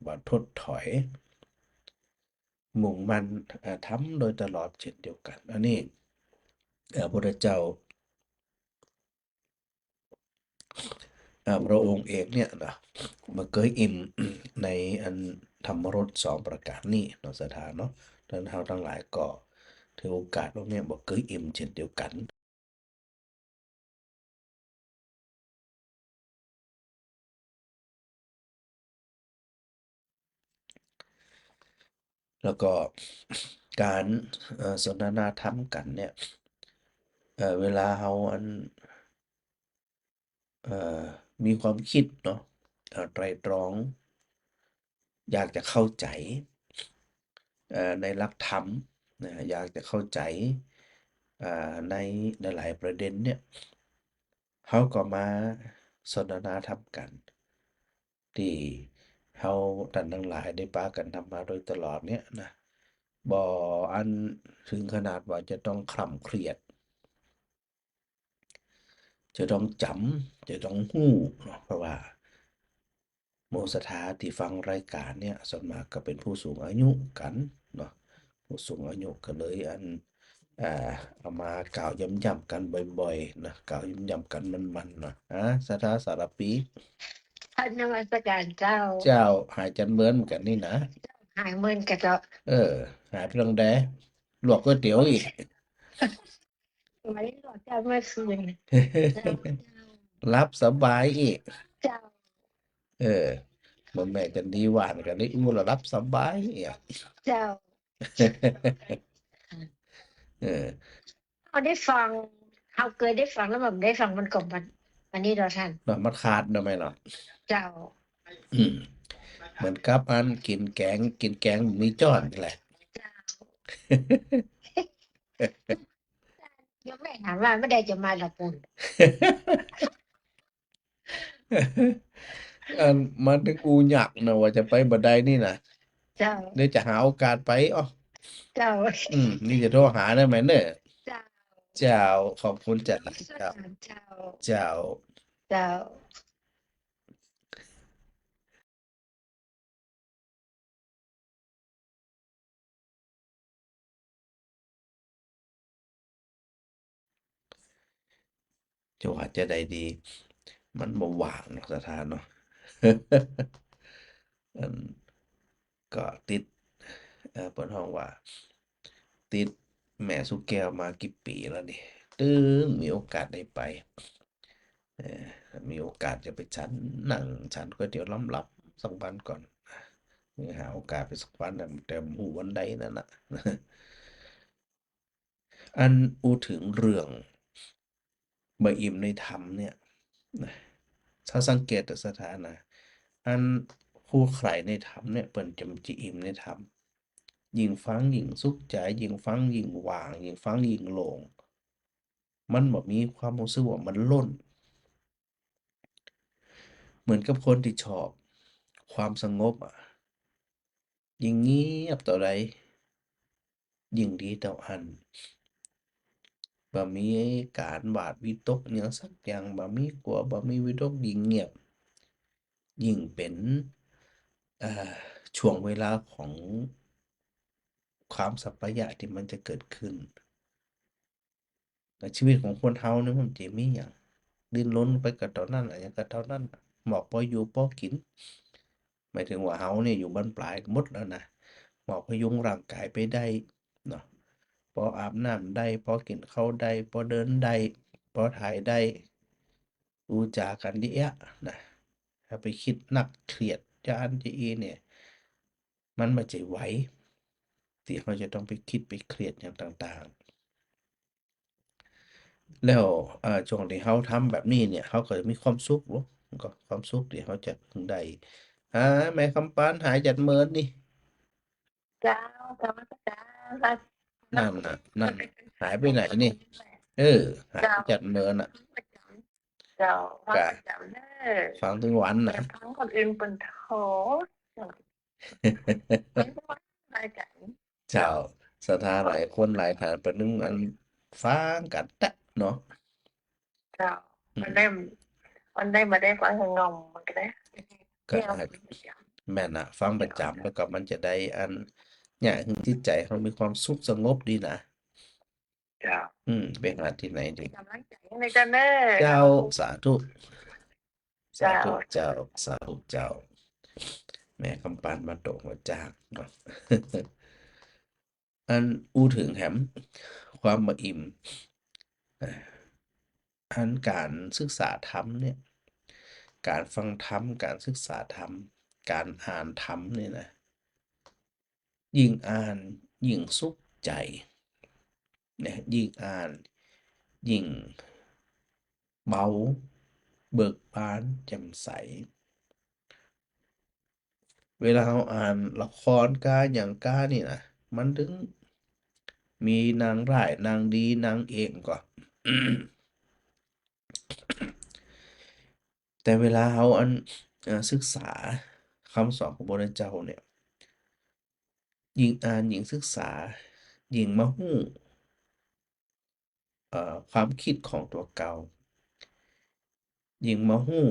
บ่ถดถอยมุ่งมั่นทำโดยตลอดเช่นเดียวกันอันนี้พระพุทธเจ้าพระองค์เองเนี่ยนะบ่เคยอิ่ม ในอันธรรมรส2ประการนี้เนาะสถานเนาะท่านเราทั้งหลายก็ถือโอกาสตรงเนี้ยบ่เคยอิ่มเช่นเดียวกัน แล้วก็การสนทนาธรรมกันเนี่ยเวลาเรา เอ่อมีความคิดเนาะไตร่ตรอง อยากจะเข้าใจในหลักธรรมนะอยากจะเข้าใจในหลายๆประเด็นเนี่ยเขาก็มาสนทนาธรรมกัน ที่เราท่านทั้งหลายได้พากันทำมาโดยตลอดเนี่ยนะบ่อันถึงขนาดว่าจะต้องคร่ำเครียด จะต้องจำจะต้องฮู้เนาะเพราะว่าหมู่สถาที่ฟังรายการเนี่ยส่วนมากก็เป็นผู้สูงอายุกันเนาะผู้สูงอายุก็เลยอ่าเอามากล่าวย้ำๆกันบ่อยๆนะกล่าวย้ำๆกันมันๆเนาะสถาสารปี ท่านนมัสการเจ้า เจ้าหายจันเหมือนกันนี่นะ หายเมินกะเจ้า หายไปตรงแดลวกก๋วยเตี๋ยวอีก ไม่ได้หลอกเจ้าเมื่อคืนเจ้า รับสบายอีก เจ้า เออบ่แม่จันดีหวานกันได้อู้แล้วรับสบายอีก เจ้า เออ เขาได้ฟังเขาเคยได้ฟังแล้วแบบได้ฟังมันก่อนวันนี้เราท่าน เนาะมันขาดเนาะแม่เนาะ เจ้า อืมเหมือนกับอันกินแกงมีจ้อนนี่แหละ เจ้าเดี๋ยวแม่ถามว่าไม่ได้จะมาละปุ่น อันมันถึงกูอยากนะว่าจะไปบันไดนี่นะ เจ้า เดี๋ยวจะหาโอกาสไปอ๋อ เจ้า นี่จะโทรหาได้ไหมเนอะ เจ้า เจ้าขอบคุณจัด ส เจ้า การเจ้า เจ้า เจ้า จะว่าจะได้ดี มันบ่ว่างเนาะสถานเนาะ อันก็ติดเปิดห้องว่า ติดแม่สุแก้วมากี่ปีแล้วนี่ตึงมีโอกาสได้ไปเออมีโอกาสจะไปฉันนั่งฉันก๋วยเตี๋ยวล้ำลับสักวันก่อนหาโอกาสไปสักวันนะแต่หูวันใดนั่นน่ะ อันพูดถึงเรื่องบ่อิ่มในธรรมเนี่ยนะถ้าสังเกตสถานะอันผู้ใครในธรรมเนี่ยเปิ่นจะอิ่มในธรรมยิ่งฟังยิ่งสุขใจยิ่งฟังยิ่งว่างยิ่งฟังยิ่งโล่งมันบ่มีความรู้สึกว่ามันล้น เหมือนกับคนที่ชอบความสงบยิ่งเงียบเท่าใดยิ่งดีเท่าอันบ่มีการวาดวิตกหยังสักอย่างบ่มีกลัวบ่มีวิตกยิ่งเงียบ ยิ่งเป็นเอ่อช่วงเวลาของความสัปปายะที่มันจะเกิดขึ้นในชีวิตของคนเฮานี่มันสิมีหยังดิ้นรนไปกับเท่านั้นหยังก็เท่านั้นหมอกพออยู่พอกินหมายถึงว่าเฮาเนี่ยอยู่บั้นปลายหมดแล้วนะหมอกพยุงร่างกายไปได้เนาะพออาบน้ำได้พอกินข้าวได้พอเดินได้พอถ่ายได้พูดจากันดีอะนะถ้าไปคิดหนักเครียดจะอันจะอีเนี่ยมันบ่ใช่ไหวที่เราจะต้องไปคิดไปเครียดอย่างต่างๆ แล้วช่วงที่เราทำแบบนี้เนี่ยเราก็จะมีความสุขเนาะก็ความสุขที่เราจะพึงได้แม่คำปานหายจากเมินนี่ เจ้ากรรมการรัฐ นั่นน่ะนั่นหายไปไหนนี่ หายไปจากเมินอ่ะ เจ้าฟัง กะ ประจำเด้อ ฟังถึงวัน แต่ น่ะ ฟังคนอื่นเป็นโถไม่ว่ารายการ เจ้าศรัทธาหลายคนหลายฐานประนึงอันฟังกันแตะเนาะ เจ้า อื มัน ม ได้มาได้ฟังงงมันก็ได้ ก็ เนี่ย อาจแม่นน่ะ ฟังประจำแล้วก็มันจะได้อันเนี่ยถึงจิตใจเรามีความสุขสงบดีนะ เจ้า ไปหาที่ไหนดี กำลังใจในกันเด้อ เจ้าสาธุสา เจ้า ธุเจ้าสาธุเจ้า แม่คำปานมาโด่งมาจากเนาะ อันอู้ถึงแหมความบ่อิ่มอันการศึกษาธรรมเนี่ย การฟังธรรมการศึกษาธรรมการอ่านธรรมเนี่ยนะยิ่งอ่านยิ่งสุขใจนะยิ่งอ่านยิ่งเบา เบิกบานแจ่มใส เวลาเราอ่านละครกาอย่างกานี่นะมันถึงมีนางร้ายนางดีนางเอกก็ แต่เวลาเราศึกษาคำสอนของพระพุทธเจ้าเนี่ยยิ่งอ่านยิ่งศึกษายิ่งมาฮู้ความคิดของตัวเก่ายิ่งมาฮู้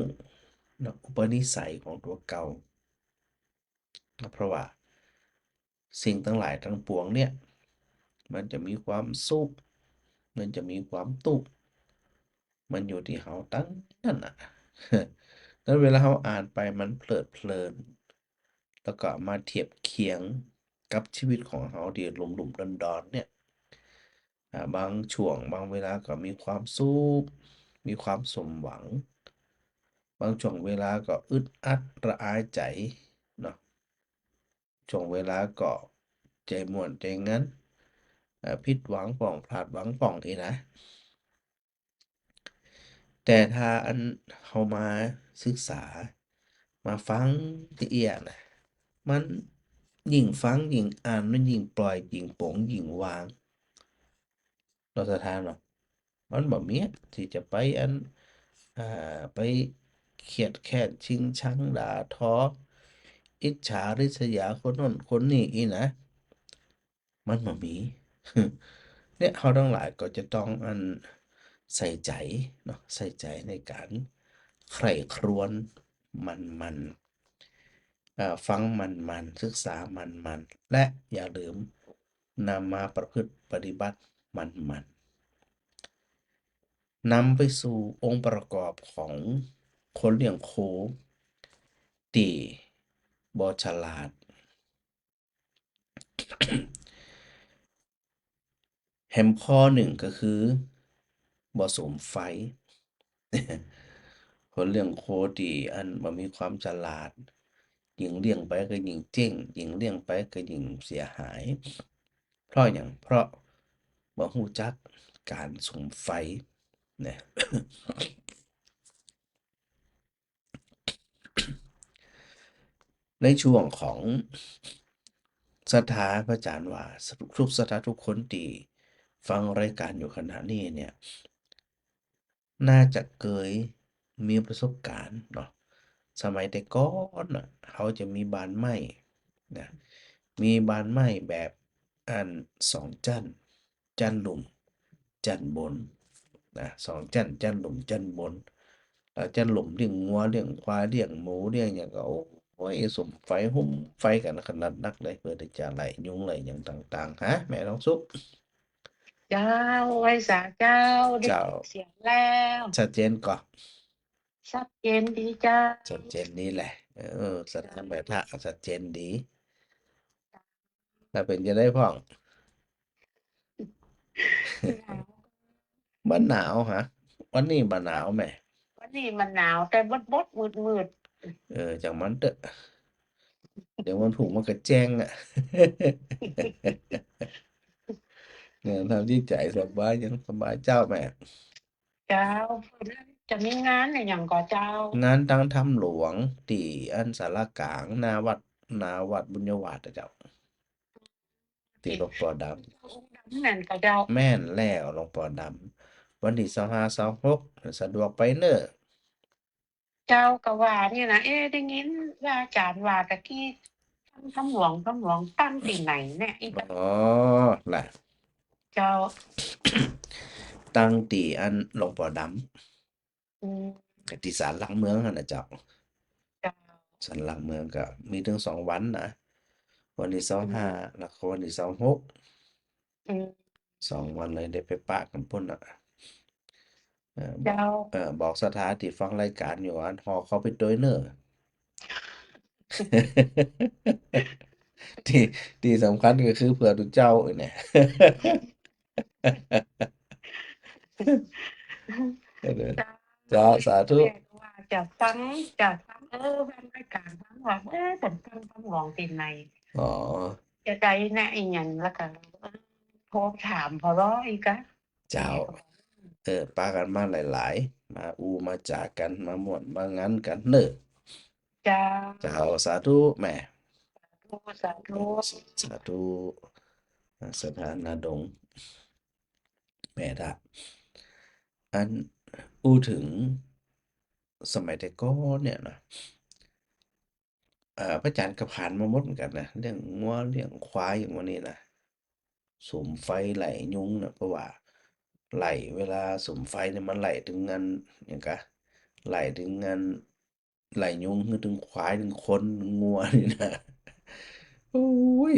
เนาะอุปนิสัยของตัวเก่าเพราะว่าสิ่งทั้งหลายทั้งปวงเนี่ยมันจะมีความสุขมันจะมีความทุกข์มันอยู่ที่เราตั้งนั่นน่ะ แล้วเวลาเราอ่านไปมันเพลิดเพลินแล้วก็มาเทียบเคียงกับชีวิตของเราที่หลุมๆดอนๆเนี่ยบางช่วงบางเวลาก็มีความสุขมีความสมหวังบางช่วงเวลาก็อึดอัดระอาใจเนาะช่วงเวลาก็ใจม่วนใจงั้นผิดหวังป่องพลาดหวังป่องอีนะแต่ถ้าเรามาศึกษามาฟังละเอียดนะมันยิ่งฟังยิ่งอ่านมันยิ่งปล่อยยิ่งโปร่งยิ่งวางเราสถานเนาะมันบ่มีที่จะไปไปเครียดแค้นชิงชังด่าทออิจฉาริษยาคนโน้นคนนี้อีนะมันบ่มี เนี่ยเราทั้งหลายก็จะต้องใส่ใจเนาะใส่ใจในการใคร่ครวญมันฟังมันศึกษามันและอย่าลืมนำมาประพฤติปฏิบัติมันนำไปสู่องค์ประกอบของคนเลี้ยงโคที่บ่ฉลาด แฮมข้อหนึ่งก็คือบ่สมไฟ คนเลี้ยงโคที่บ่มีความฉลาดยิ่งเลี้ยงไปก็ยิ่งเจ๊งยิ่งเลี้ยงไปก็ยิ่งเสียหาย เพราะหยังเพราะบ่รู้จักการสุมไฟนะ ในช่วงของศรัทธาพระอาจารย์ว่าทุกศรัทธาทุกคนที่ฟังรายการอยู่ขณะนี้เนี่ยน่าจะเคยมีประสบการณ์เนาะสมัยแต่ก่อนน่ะเขาจะมีบ้านไม้นะมีบ้านไม้แบบ2ชั้นชั้นหลุมชั้นบนนะ2ชั้นชั้นหลุมชั้นบนชั้นหลุมเลี้ยงงัวเลี้ยงควายเลี้ยงหมูเลี้ยงหยังก็โอ้ยสุมไฟหุ้มไฟกันขนาดนักเลยเพื่อที่จะไล่ยุงไล่หยังต่างๆฮะแม่น้องสุก เจ้าไว้สาเจ้าได้ เจ้า ยินเสียงแล้ว ชัดเจนก่อน ชัดเจนดีเจ้า ชัดเจนนี้แหละสถานแบบพระชัดเจนดีถ้าเป็นจะได้พ่อง บ้านหนาวฮะวันนี้บ้านหนาวแหม่ วันนี้มันหนาวแต่บดมืด จังมันเถอะเดี๋ยวมันถูกมันก็แจ้งอ่ะ เนี่ยทำที่ใจสบายยังสบายเจ้าแม่ เจ้าจะมีงานอะไรอย่างก่อเจ้าง านทางถ้ำหลวงที่ศาลากลางหน้าวัดบุญญวาสอะเจ้าที่หลวงพ่อด องค์ดำนั่นก็เจ้า ำแม่นแล้วหลวงพ่อดำวันที่25 26สะดวกไปเนอะ เจ้าก็ว่านี่นะได้ยินว่าอาจารย์ว่าตะกี้ทำหลวงตั้งที่ไหนเนี่ยอีก อ๋อแหละ เจ้า ตั้งตีหลวงพ่อด อืม ำที่ศาลหลักเมืองหั่นน่ะเจ้า เจ้า ศาลหลักเมืองก็มีถึง2 วันนะวันที่25แล้วก็วันที่26 อืม 2 วันเลยได้ไปปะกันพุ่นน่ะบอก เจ้า บอกสถานที่ฟังรายการอยู่ฮอเข้าไปด้วยเนอะ ที่สำคัญก็คือเผื่อทุกเจ้าเนี่ย เจ้า เจ้าสาธุ แม่ก็ว่าจะฟังฟังรายการฟังว่าผมฟังหลวงที่ไหน อ๋อ จะได้แน่อีหยังแล้วก็โทรถามพอร้ออีกอะ เจ้า แม่ก็บอก ปากันมาหลาย มามาจากันมาม่วนมางั้นกันเน้อ เจ้า เจ้าสาธุแม่ สาธุ สาธุสถานาดงแม่ดาอันอู้ถึงสมัยแต่ก่อนเนี่ยนะพระอาจารย์ก็ผ่านมาหมดเหมือนกันนะเรื่องงัวเรื่องควายอย่างวันนี้นะสุมไฟไหลยุงนะเพราะว่าไหลเวลาสุมไฟเนี่ยมันไหลถึงงานอย่างกะไหลถึงงานไหลยุงคือถึงควายถึงคนถึงงัวนี่นะโอ้ย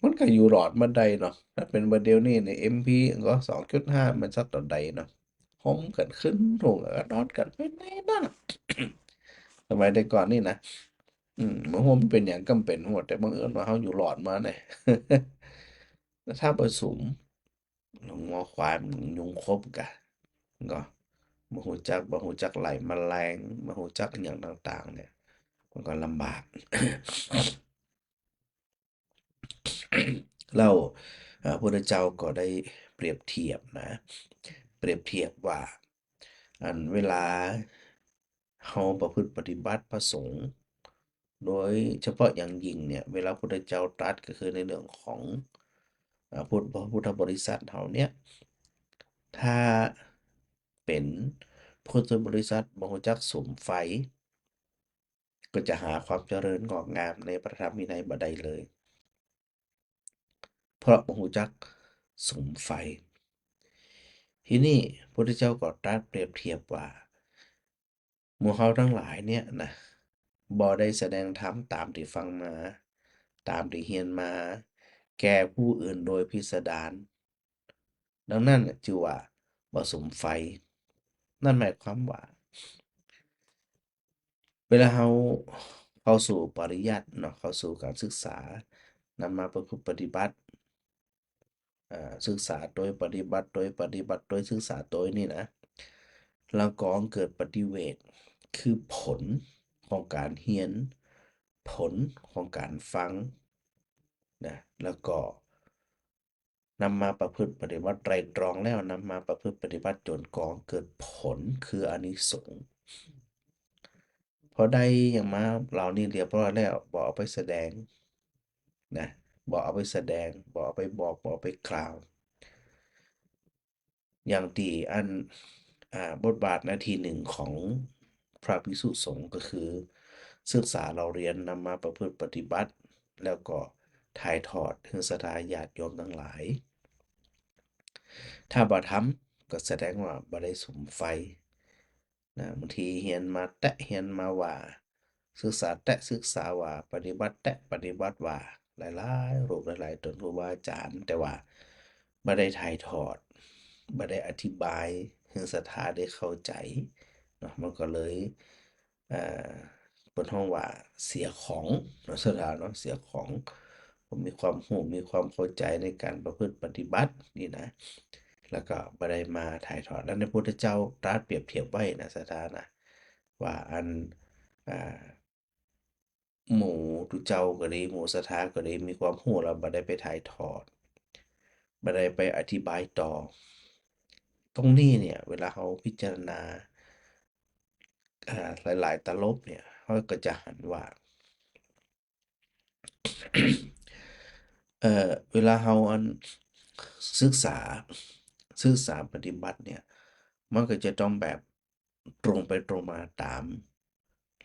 มันก็อยู่หลอดมาได้เนาะถ้าเป็นประเดี๋ยวนี้ใน MP ก็2.5มันสักต่อใดเนาะหอมกันขึ้นถูกก็นอนกันไปไหนนั่น สมัยแต่ก่อนนี่นะบ่ฮู้มันเป็นหยังก็เป็นหมดแต่บังเอิญว่าเราอยู่รอดมาเนี่ย แล้วถ้าบ่สุมงัวควายมันยุงครบกะก็บ่ฮู้จักไล่แมลงบ่ฮู้จักอิหยังต่างๆเนี่ยมันก็ลำบาก แล้วพุทธเจ้าก็ได้เปรียบเทียบนะ เปรียบเทียบว่าอันเวลาเราประพฤติปฏิบัติพระสงฆ์โดยเฉพาะอย่างยิ่งเนี่ยเวลาพุทธเจ้าตรัสก็คือในเรื่องของพุทธบริษัทเราเนี่ยถ้าเป็นพุทธบริษัทบ่รู้จักสุมไฟก็จะหาความเจริญงอกงามในพระธรรมวินัยบ่ได้เลย เพราะบ่รู้จักสุมไฟ ทีนี้พระพุทธเจ้าก็ตรัสเปรียบเทียบว่าหมู่เฮาทั้งหลายเนี่ยนะบ่ได้แสดงธรรมตามที่ฟังมา ตามที่เรียนมา แก่ผู้อื่นโดยพิสดารดังนั้นจึงว่าบ่สุมไฟ นั่นหมายความว่า เวลาเราเข้าสู่ปริยัติเนาะเข้าสู่การศึกษานำมาประพฤติปฏิบัติศึกษาโดยปฏิบัติโดยปฏิบัติโดยศึกษาโดยนี่นะแล้วก็เกิดปฏิเวทคือผลของการเรียน ผลของการฟังนะแล้วก็นำมาประพฤติปฏิบัติไตร่ตรองแล้วนำมาประพฤติปฏิบัติจนก่อเกิดผลคืออานิสงส์พอได้อย่างมาเหล่านี้เรียบร้อยแล้วบ่เอาไปแสดงนะบ่เอาไปแสดงบ่เอาไปบอกบ่เอาไปกล่าว อย่างที่อันบทบาทหน้าที่หนึ่งของพระภิกษุสงฆ์ก็คือศึกษาเราเรียนนำมาประพฤติปฏิบัติ แล้วก็ถ่ายทอดถึงศรัทธาญาติโยมทั้งหลาย ถ้าบ่ทำก็แสดงว่าบ่ได้สุมไฟนะบางทีเรียนมาแตะเรียนมาว่า ศึกษาแตะศึกษาว่าปฏิบัติแตะปฏิบัติว่าหลายๆรูปหลายๆตนครูบาอาจารย์แต่ว่าบ่ได้ถ่ายทอดบ่ได้อธิบายให้ศรัทธาได้เข้าใจเนาะมันก็เลยเอ่อเพิ่นฮ้องว่าเสียของเนาะศรัทธาเนาะเสียของบ่มีความรู้มีความเข้าใจในการประพฤติปฏิบัตินี่นะ แล้วก็บ่ได้มาถ่ายทอดแล้วในพุทธเจ้าตรัสเปรียบเทียบไว้นะศรัทธานะว่าอันอ่าหมู่ทุเจ้าก็ดีหมู่ศรัทธาก็ดีมีความรู้แล้วบ่ได้ไปถ่ายทอดบ่ได้ไปอธิบายต่อ ตรงนี้เนี่ยเวลาเราพิจารณาหลายๆตลบเนี่ยเราก็จะหันว่า เวลาเราอันศึกษาปฏิบัติเนี่ยมันก็จะต้องแบบตรงไปตรงมาตาม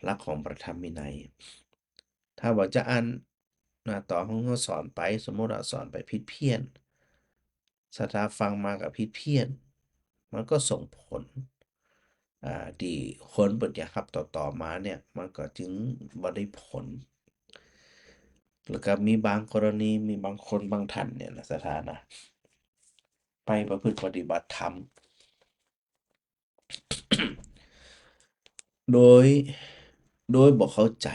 หลักของพระธรรมวินัย ถ้าว่าจะอ่านต่อของเขาสอนไปสมมุติว่าสอนไปผิดเพี้ยนศรัทธาฟังมาก็ผิดเพี้ยน มันก็ส่งผลที่คนเปิดอยากรับต่อมาเนี่ยมันก็จึงบ่ได้ผล แล้วก็มีบางกรณีมีบางคนบางท่านเนี่ยนะศรัทธานะไปประพฤติปฏิบัติธรรม โดยบ่เข้าใจ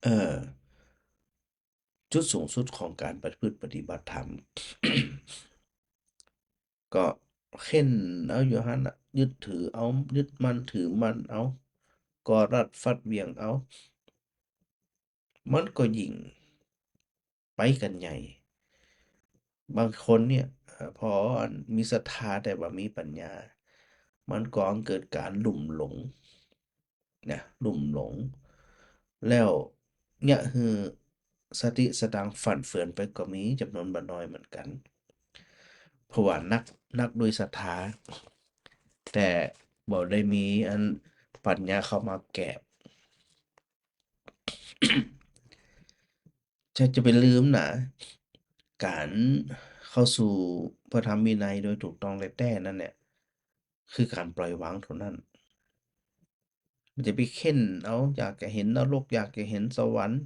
เอ่อจุดสูงสุดของการประพฤติปฏิบัติธรรม ก็เค้นเอาอยู่หั่นน่ะยึดถือเอายึดมั่นถือมั่นเอากอดรัดฟัดเหวี่ยงเอา มันก็ยิ่งไปกันใหญ่ บางคนเนี่ยพอมีศรัทธาแต่ว่ามีปัญญา มันก่อให้เกิดการลุ่มหลงนะลุ่มหลง แล้วเนี่ยคือสติสตังค์ฟั่นเฟือนไปก็มีจำนวนบ่น้อยเหมือนกัน เพราะว่านักด้วยศรัทธาแต่บ่ได้มีอันปัญญาเข้ามาแก้ จะไปลืมนะการเข้าสู่พระธรรมวินัยโดยถูกต้องและแท้นั่นเนี่ยคือการปล่อยวางเท่านั้นมันจะไปเค้นเอาอยากจะเห็นนรกอยากจะเห็นสวรรค์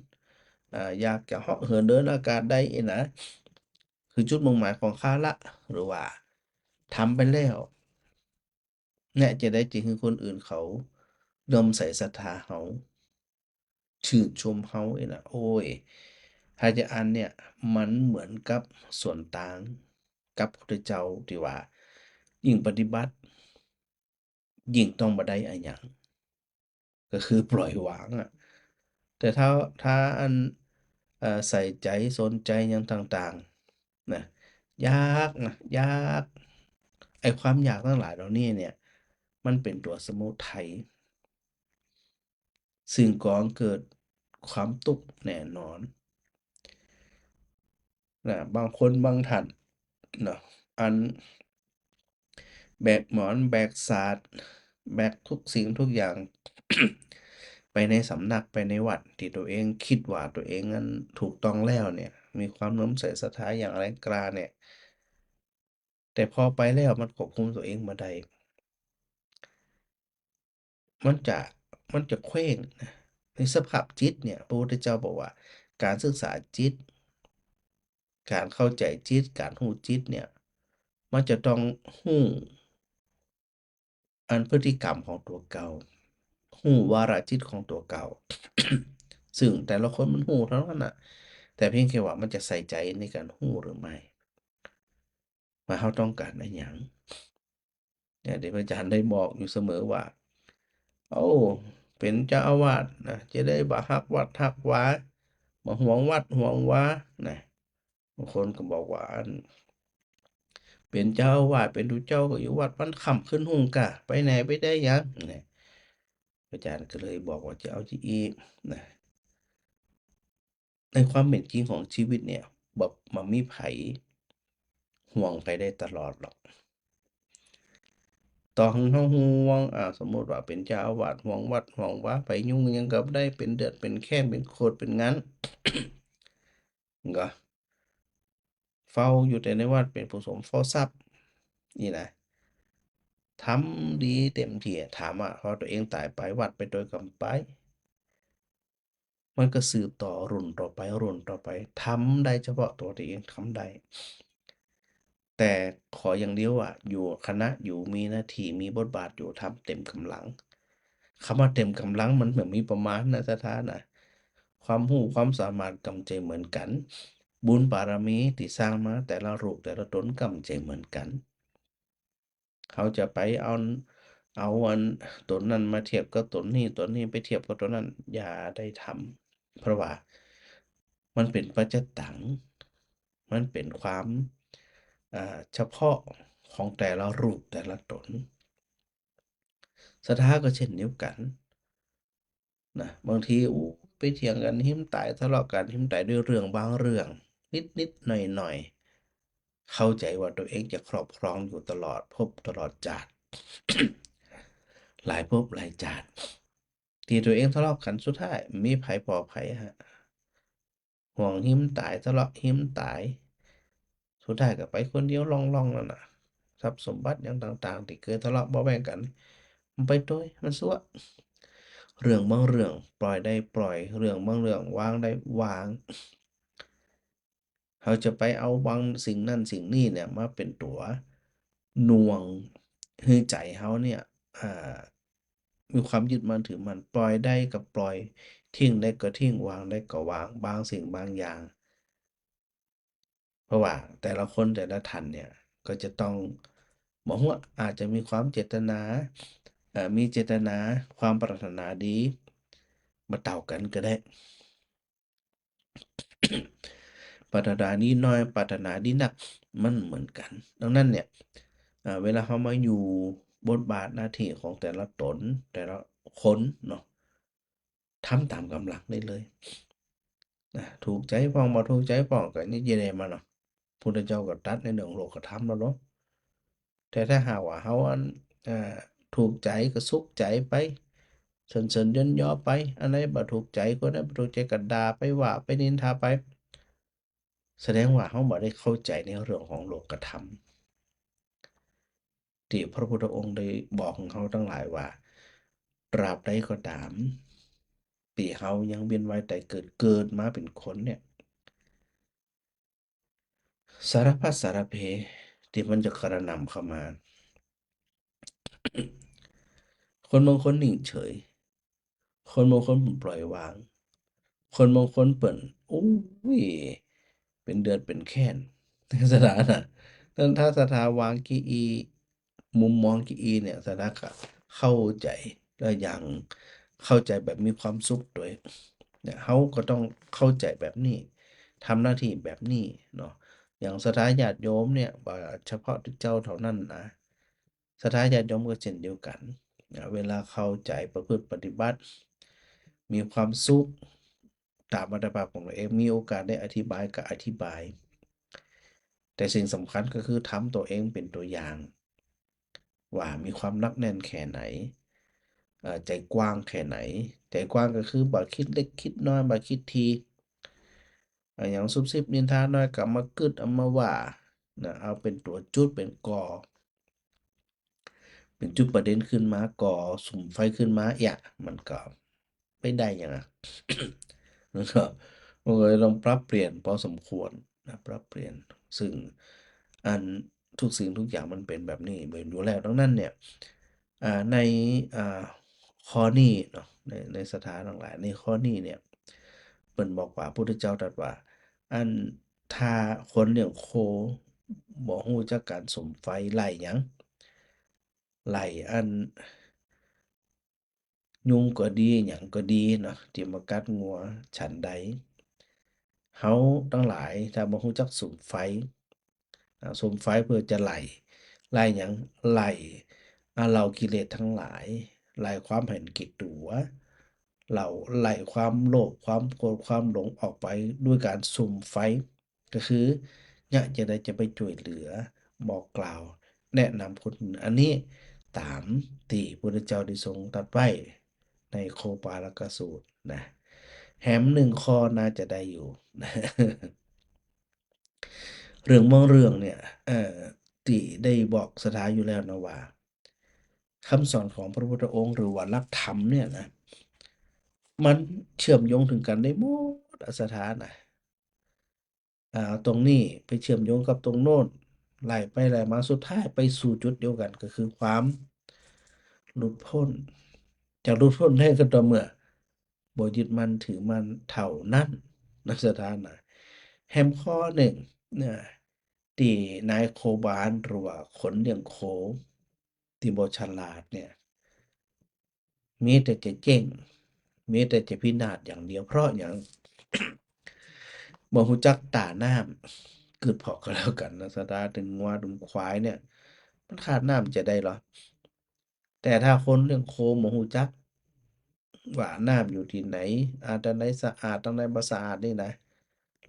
อยากจะเหาะเหินเดินอากาศได้นะคือจุดมุ่งหมายของข้าละหรือว่าทำไปแล้วเนี่ยจะได้จริงคือคนอื่นเขาเริ่อมใส่ศรัทธาเขาชื่นชมเขานะโอ้ยถ้าจะอันเนี่ยมันเหมือนกับส่วนต่างกับพระพุทธเจ้าที่ว่ายิ่งปฏิบัติยิ่งต้องบ่ได้อะหยังก็คือปล่อยวางอะแต่ถ้าอันใส่ใจสนใจหยังต่างๆนะยากนะยากไอ้ความอยากทั้งหลายเหล่านี้เนี่ยมันเป็นตัวสมุทัยซึ่งก่อให้เกิดความทุกข์แน่นอนนะบางคนบางท่านเนาะอันแบกหมอนแบกศาสตร์แบกทุกสิ่งทุกอย่าง ไปในสำนักไปในวัดที่ตัวเองคิดว่าตัวเองนั้นถูกต้องแล้วเนี่ยมีความเลื่อมใสศรัทธาอย่างแรงกล้าเนี่ยแต่พอไปแล้วมันควบคุมตัวเองบ่ได้มันจะมันจะเคว้งนะในสภาพจิตเนี่ยพระพุทธเจ้าบอกว่าการศึกษาจิตการเข้าใจจิตการรู้จิตเนี่ยมันจะต้องรู้อันพฤติกรรมของตัวเก่ารู้วาระจิตของตัวเก่า ซึ่งแต่ละคนมันรู้เท่านั้นน่ะแต่เพียงแค่ว่ามันจะใส่ใจในการรู้หรือไม่ว่าเราต้องการอะหยังเนี่ยที่พระอาจารย์ได้บอกอยู่เสมอว่าโอ้เป็นเจ้าอาวาสนะจะได้บ่ฮักวัดฮักวาบ่หวงวัดหวงวานะบางคนก็บอกว่าอันเป็นเจ้าอาวาสเป็นดูเจ้าก็อยู่วัดวันค่ำคืนหุ้งกะไปไหนไปได้หยังเนี่ยพระอาจารย์ก็เลยบอกว่าจะเอาที่อีกนะ ในความเป็นจริงของชีวิตเนี่ยบ่มีไผห่วงไปได้ตลอดหรอกต่อให้เราห่วงสมมุติว่าเป็นเจ้าอาวาสห่วงวัดห่วงวาไปยุ่งหยังก็บ่ได้เป็นเดือดเป็นแค้นเป็นโคตรเป็นงั้น ก็เฝ้าอยู่แต่ในวัดเป็นผู้สมเฝ้าทรัพย์นี่นะทำดีเต็มที่ถามว่าพอตัวเองตายไปวัดไปโดยกำไปมันก็สืบต่อรุ่นต่อไปรุ่นต่อไปทำได้เฉพาะตัวเองทำได้ แต่ขออย่างเดียวอะอยู่คณะอยู่มีหน้าที่มีบทบาทอยู่ทำเต็มกำลังคำว่าเต็มกำลังมันเหมือนมีประมาณนะสถานะความรู้ความสามารถกำใจเหมือนกันบุญบารมีที่สร้างมาแต่ละรูปแต่ละตนกำใจเหมือนกันเขาจะไปเอาอันตนนั้นมาเทียบกับตนนี้ไปเทียบกับตนนั้นอย่าได้ทำเพราะว่ามันเป็นปัจจตังมันเป็นความเฉพาะของแต่ละรูปแต่ละตนศรัทธาก็เช่นเดียวกันนะบางทีไปเถียงกันหิ้มตายทะเลาะกันหิ้มตายด้วยเรื่องบางเรื่องนิดหน่อยเข้าใจว่าตัวเองจะครอบครองอยู่ตลอดภพตลอดชาติ หลายภพหลายชาติที่ตัวเองทะเลาะกันสุดท้ายมีไผพอไผฮะห่วงหิ้มตายทะเลาะหิ้มตายสุดท้ายก็ไปคนเดียวล่องๆนั่นน่ะทรัพย์สมบัติอย่างต่างๆที่เคยทะเลาะเบาะแว้งกันมันไปโดยมันซั่วเรื่องบางเรื่องปล่อยได้ปล่อยเรื่องบางเรื่องวางได้วางเขาจะไปเอาบางสิ่งนั้นสิ่งนี้เนี่ยมาเป็นตัวหน่วงให้ใจเขาเนี่ยอ่ามีความยึดมั่นถือมั่นปล่อยได้ก็ปล่อยทิ้งได้ก็ทิ้งวางได้ก็วางบางสิ่งบางอย่างเพราะว่าแต่ละคนแต่ละท่านเนี่ยก็จะต้องบอกว่าอาจจะมีความเจตนามีเจตนาความปรารถนาดีมาเต่ากันก็ได้ ปรารถนาดีน้อยปรารถนาดีหนักมันเหมือนกันดังนั้นเนี่ยเวลาเขามาอยู่ บทบาทหน้าที่ของแต่ละตนแต่ละคนเนาะทำตามกำลังได้เลยนะถูกใจพ้องบ่ถูกใจพ้องก็นี่จะได้มาเนาะพุทธเจ้าก็ตรัสในเรื่องโลกธรรมแล้วเนาะแต่ถ้าหากว่าเฮาอ่าถูกใจก็สุขใจไปเซินๆย่นย่อไปอันไหนบ่ถูกใจคนนั้นบ่ถูกใจก็ด่าไปว่าไปนินทาไป แสดงว่าเฮาบ่ได้เข้าใจในเรื่องของโลกธรรมที่พระพุทธองค์ได้บอกของเขาทั้งหลายว่าตราบใดก็ตามที่เฮายังเวียนว่ายตายเกิดมาเป็นคนเนี่ยสารพัดสารเพที่มันจะกระหน่ำเข้ามา คนบางคนนิ่งเฉย คนบางคนปล่อยวาง คนบางคนเปิ่นอุ้ยเป็นเดือนเป็นแค้นสถานะถ้าสถาวางกีอีมุมมองกีอีเนี่ยสถานะเข้าใจและอย่างเข้าใจแบบมีความสุขด้วยเนี่ยเขาก็ต้องเข้าใจแบบนี้ทำหน้าที่แบบนี้เนาะอย่างสถาญาติโยมเนี่ยว่าเฉพาะเจ้าเท่านั้นนะสถาญาติโยมก็เช่นเดียวกันเวลาเข้าใจประพฤติปฏิบัติ มีความสุขตามอัตภาพของตัวเองมีโอกาสได้อธิบายก็อธิบาย แต่สิ่งสำคัญก็คือทำตัวเองเป็นตัวอย่าง ว่ามีความนักแน่นแค่ไหนใจกว้างแค่ไหน ใจกว้างก็คือบ่คิดเล็กคิดน้อยบ่คิดทีอย่างซุบซิบนินทาน้อยก็มากึดเอามาว่านะเอาเป็นตัวจุดเป็นก่อ เป็นจุดประเด็นขึ้นมาก่อสุมไฟขึ้นมามันก็ไม่ได้อย่างนั้น แล้วก็มันก็เลยต้องปรับเปลี่ยนพอสมควรนะปรับเปลี่ยนซึ่งอันทุกสิ่งทุกอย่างมันเป็นแบบนี้เหมือนอยู่แล้วดังนั้นเนี่ยในข้อนี้เนาะในสถานทั้งหลายในข้อนี้เนี่ยเปิ่นบอกว่าพุทธเจ้าตรัสว่าอันถ้าคนเลี้ยงโคบ่ฮู้จักการสมไฟไล่หยังไล่อัน ยุงก็ดีหยังก็ดีเนาะที่มากัดงัวฉันใดเฮาทั้งหลายถ้าบ่ฮู้จักสุมไฟสุมไฟเพื่อจะไล่หยังไล่เหล่ากิเลสทั้งหลายไล่ความเห็นแก่ตัวไล่ความโลภความโกรธความหลงออกไปด้วยการสุมไฟก็คือเนี่ยจะได้จะไปช่วยเหลือบอกกล่าวแนะนำคนอื่นอันนี้ตามที่พระพุทธเจ้าได้ทรงตรัสไว้ ในโคปาลกสูตรนะแหม1ข้อน่าจะได้อยู่นะ เรื่องบางเรื่องเนี่ยที่ได้บอกสถานอยู่แล้วนะว่าคำสอนของพระพุทธองค์หรือว่าหลักธรรมเนี่ยนะมันเชื่อมโยงถึงกันได้หมดสถานนะตรงนี้ไปเชื่อมโยงกับตรงโน้นไล่ไปไล่มาสุดท้ายไปสู่จุดเดียวกันก็คือความหลุดพ้นจากหลุดพ้นได้ก็ต่อเมื่อบ่ยึดมั่นถือมั่นเท่านั้นนักสถานะแฮมข้อหนึ่งเนี่ยที่นายโคบาลหรือว่าคนเลี้ยงโคที่บ่ฉลาดเนี่ยมีแต่จะเจ๊งมีแต่จะพินาศอย่างเดียวเพราะอย่าง บ่รู้จักตาน้ำเกิดเพราะก็แล้วกันนะสตาร์ถึงงัวถึงควายเนี่ยมันขาดน้ำจะได้เหรอแต่ถ้าคนเลี้ยงโคบ่รู้จักว่าน้ำอยู่ที่ไหนตรงไหนสะอาดตรงไหนบ่สะอาดนี่นะ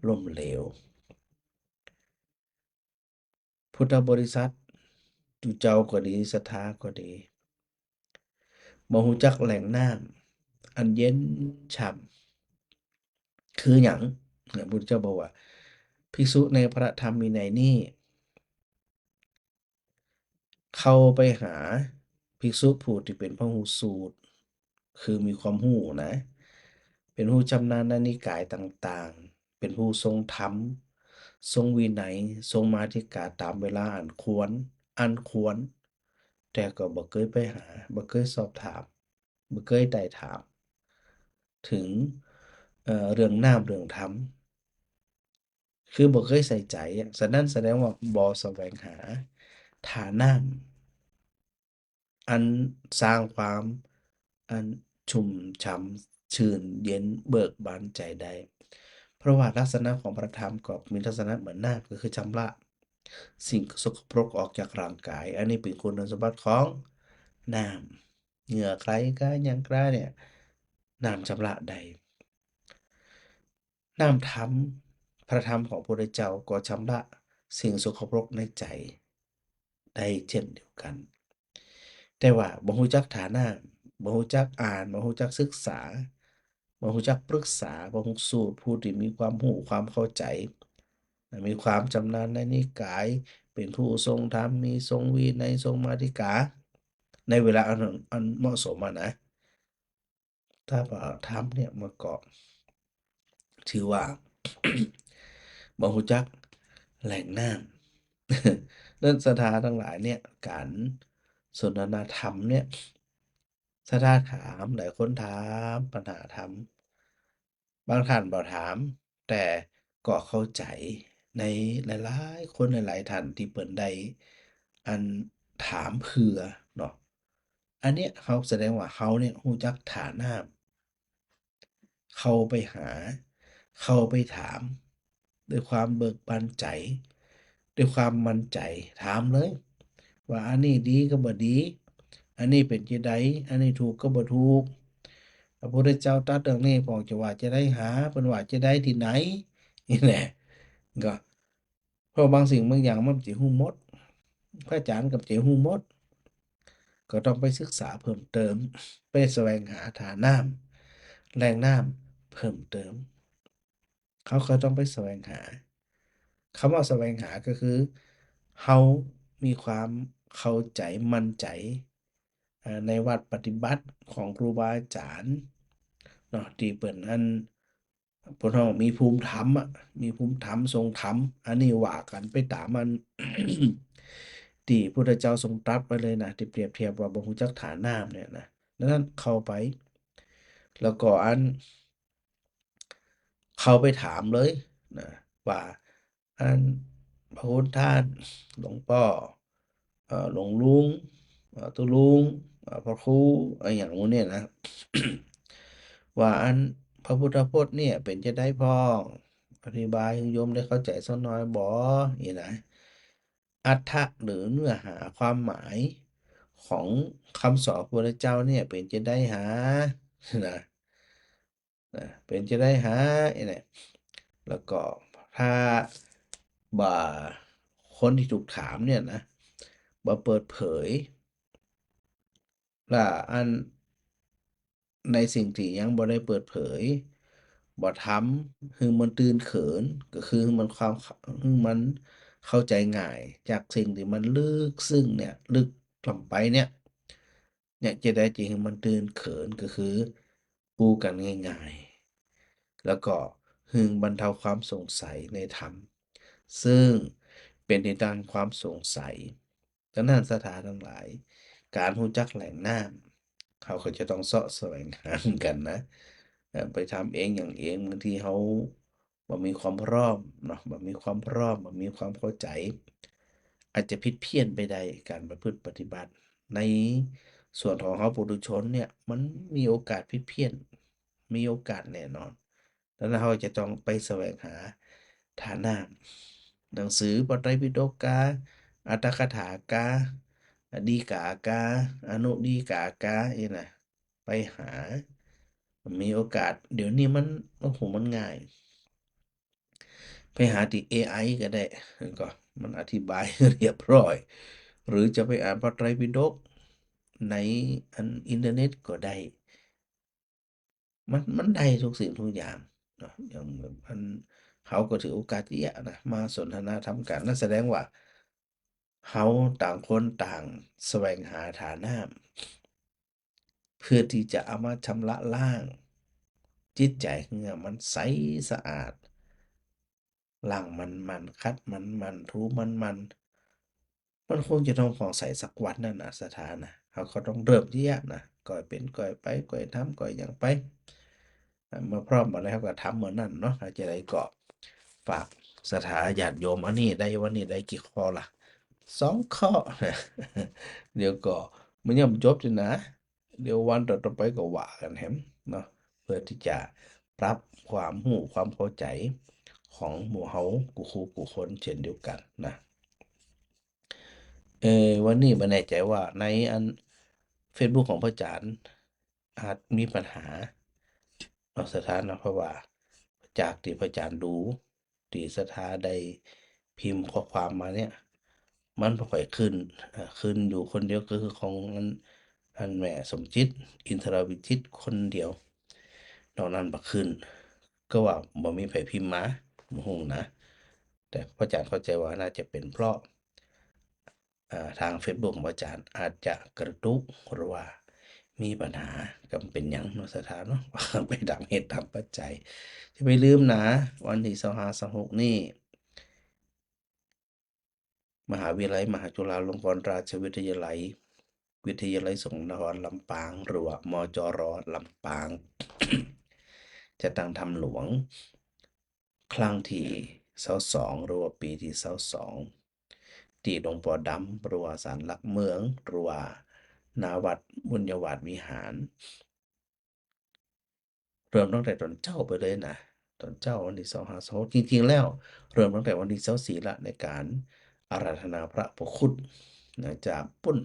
ล้มเหลวพุทธบริษัทจุเจ้าก็ดีศรัทธาก็ดีบ่รู้จักแหล่งน้ำอันเย็นฉ่ำคือหยังพระพุทธเจ้าบอกว่าภิกษุในพระธรรมวินัยนี้ เข้าไปหาภิกษุผู้ที่เป็นพหูสูตรคือมีความรู้นะเป็นผู้ชำนาญในนิกายต่างๆเป็นผู้ทรงธรรมทรงวินัยทรงมาธิกาตามเวลาอันควรแต่ก็บ่เคยไปหาบ่เคยสอบถามบ่เคยไต่ถามถึงเรื่องน้ำเรื่องธรรมคือบ่เคยใส่ใจอะฉะนั้นแสดงว่าบ่แสวงหาฐาน้ำ อันสร้างความอันชุ่มช่ำชื่นเย็นเบิกบานใจได้เพราะว่าลักษณะของพระธรรมก็มีลักษณะเหมือนน้ำก็คือชำระสิ่งสกปรกออกจากร่างกายอันนี้เป็นคุณสมบัติของ น้ำเหงื่อใครก็หยังกล้าเนี่ยน้ำชำระใดน้ำธรรมพระธรรมของพระพุทธเจ้าก็ชำระสิ่งสกปรกในใจได้เช่นเดียวกัน แต่ว่าบ่รู้จักฐานะบ่รู้จักอ่านบ่รู้จักศึกษาบ่รู้จักปรึกษาบ่รู้สูตรผู้ที่มีความรู้ความเข้าใจมีความชำนาญในนิกาย เป็นผู้ทรงธรรม มีทรงวินัยทรงมาติกา ในเวลาอันเหมาะสมอะนะ ถ้าว่าธรรมเนี่ยมันก็ถือว่า บ่รู้จักแหล่งน้ำ นั้นศรัทธาทั้งหลายเนี่ย การสนทนาธรรมเนี่ยศรัทธาถามหลายคนถามปัญหาธรรม บางท่านบ่ถาม แต่ก็เข้าใจในหลายๆคนหลายๆท่านที่เพิ่นได้อันถามเผื่อเนาะอันเนี้ยเขาแสดงว่าเขาเนี่ยรู้จักฐานะเข้าไปหา เข้าไปถาม ด้วยความเบิกบานใจ ด้วยความมั่นใจ ถามเลย ว่าอันนี้ดีก็บ่ดี อันนี้เป็นจั่งใดอันนี้ถูกก็บ่ถูก พระพุทธเจ้าตรัสเรื่องนี้บอกจะว่าจะได้หาเพิ่นว่าจะได้ที่ไหนนี่แหละก็เพราะบางสิ่งบางอย่างมันสิรู้หมดพระอาจารย์ก็สิรู้หมด ก็ต้องไปศึกษาเพิ่มเติม ไปแสวงหาฐานน้ำแหล่งน้ำเพิ่มเติม เขาก็ต้องไปแสวงหา คำว่าแสวงหาก็คือเรามีความเข้าใจมั่นใจในวัดปฏิบัติของครูบาอาจารย์เนาะที่เพิ่นอันเพิ่นเฮามีภูมิธรรมอะมีภูมิธรรมทรงธรรมอันนี้ว่ากันไปตามมัน ที่พุทธเจ้าทรงตรัสไว้เลยนะที่เปรียบเทียบว่าบ่รู้จักฐานน้ำเนี่ยนะดังนั้นเข้าไป แล้วก็อันเข้าไปถามเลยนะว่าอันพระคุณท่านหลวงพ่อหลวงลุงตุลุงพระครูอะไรอย่างนู้นเนี่ยนะ ว่าอันพระพุทธพจน์เนี่ยเป็นจะได้พ้องอธิบายให้โยมได้เข้าใจสักหน่อยบ่นี่นะอรรถะหรือเนื้อหาความหมายของคำสอนพระพุทธเจ้าเนี่ยเป็นจะได้หานะเป็นจะได้หาไอ้เนี่ยแล้วก็ถ้าบ่าคนที่ถูกถามเนี่ยนะบ่เปิดเผยล่ะอันในสิ่งที่ยังบ่ได้เปิดเผยบ่ทำคือมันตื่นเขินก็คือคือมันเข้าใจง่ายจากสิ่งที่มันลึกซึ้งเนี่ยลึกล้ำไปเนี่ยจะได้จริงมันตื่นเขินก็คือปูกันง่ายๆแล้วก็พึงบรรเทาความสงสัยในธรรมซึ่งเป็นที่ตั้งความสงสัยดังนั้นสถานทั้งหลาย การรู้จักแหล่งน้ำเขาก็จะต้องเสาะแสวงหาเหมือนกันนะไปทำเองอย่างเองบางทีเขาบ่มีความพร้อมเนาะบ่มีความพร้อมบ่มีความเข้าใจ อาจจะผิดเพี้ยนไปได้การประพฤติปฏิบัติ ในส่วนของเขาปุถุชนเนี่ยมันมีโอกาสผิดเพี้ยนมีโอกาสแน่นอนดังนั้นเขาจะต้องไปแสวงหาฐานะหนังสือพระไตรปิฎกกาอัตถกถากาดีกากาอนุดีกากานี่นะไปหามีโอกาสเดี๋ยวนี้มันโอ้โหมันง่าย ไปหาที่ AI ก็ได้ก็มันอธิบาย เรียบร้อย หรือจะไปอ่านพระไตรปิฎกในอันอินเทอร์เน็ตก็ได้ มันได้ทุกสิ่งทุกอย่างเนาะอย่างแบบอันเขาก็ถือโอกาสเยอะนะมาสนทนาธรรมกันนั่นแสดงว่าเขาต่างคนต่างแสวงหาฐานะเพื่อที่จะเอามาชำระล้างจิตใจของเรามันใสสะอาดล้างมันคัดมันถูมันคงจะต้องผ่องใสสักวันนั่นน่ะสถานะเขาก็ต้องเริ่มที่ยะนะก่อยเป็นก่อยไปก่อยทำก่อยอย่างไปเมื่อพร้อมมาแล้วก็ทำเหมือนนั่นเนาะถ้าจะได้ก็ฝากสถาญาติโยมอันนี้ได้วันนี้ได้กี่ข้อล่ะ2ข้อ เดี๋ยวก็มันยังบ่จบสินะ เดี๋ยววันต่อๆไปก็ว่ากันแหมเนาะเพื่อที่จะปรับความรู้ความเข้าใจของหมู่เฮากูครูกูคนเช่นเดียวกันนะวันนี้บ่แน่ใจว่าในอัน Facebook ของพระอาจารย์อาจมีปัญหาเนาะสถานะเพราะว่าจากที่พระอาจารย์ดูที่สถาได้พิมพ์ข้อความมาเนี่ย มันบ่ค่อยขึ้นขึ้นอยู่คนเดียวก็คือของอันแม่สมจิตอินทรวิจิตรคนเดียวนอกนั้นบ่ขึ้น ก็ว่าบ่มีไผพิมพ์มาบ่ฮู้นะ แต่พระอาจารย์เข้าใจว่าน่าจะเป็นเพราะทาง Facebook ของพระอาจารย์อาจจะกระตุกหรือว่ามีปัญหาก็เป็นหยังเนาะสถานเนาะ ไปตามเหตุตามปัจจัยอย่าไปลืมนะ วันที่25-26นี่ มหาวิทยาลัยมหาจุฬาลงกรณราชวิทยาลัย วิทยาลัยสงฆ์นครลำปาง หรือว่ามจร.ลำปาง จะตั้งธรรมหลวง ครั้งที่22หรือว่าปีที่22ที่หลวงพ่อดำหรือว่าศาลหลักเมืองหรือว่าหน้าวัดบุญญวาสวิหาร เริ่มตั้งแต่ตอนเจ้าไปเลยนะ ตอนเจ้าวันที่25-26จริงๆแล้วเริ่มตั้งแต่วันที่24ละในการอาราธนาพระพุทธคุณนะจากปุ่น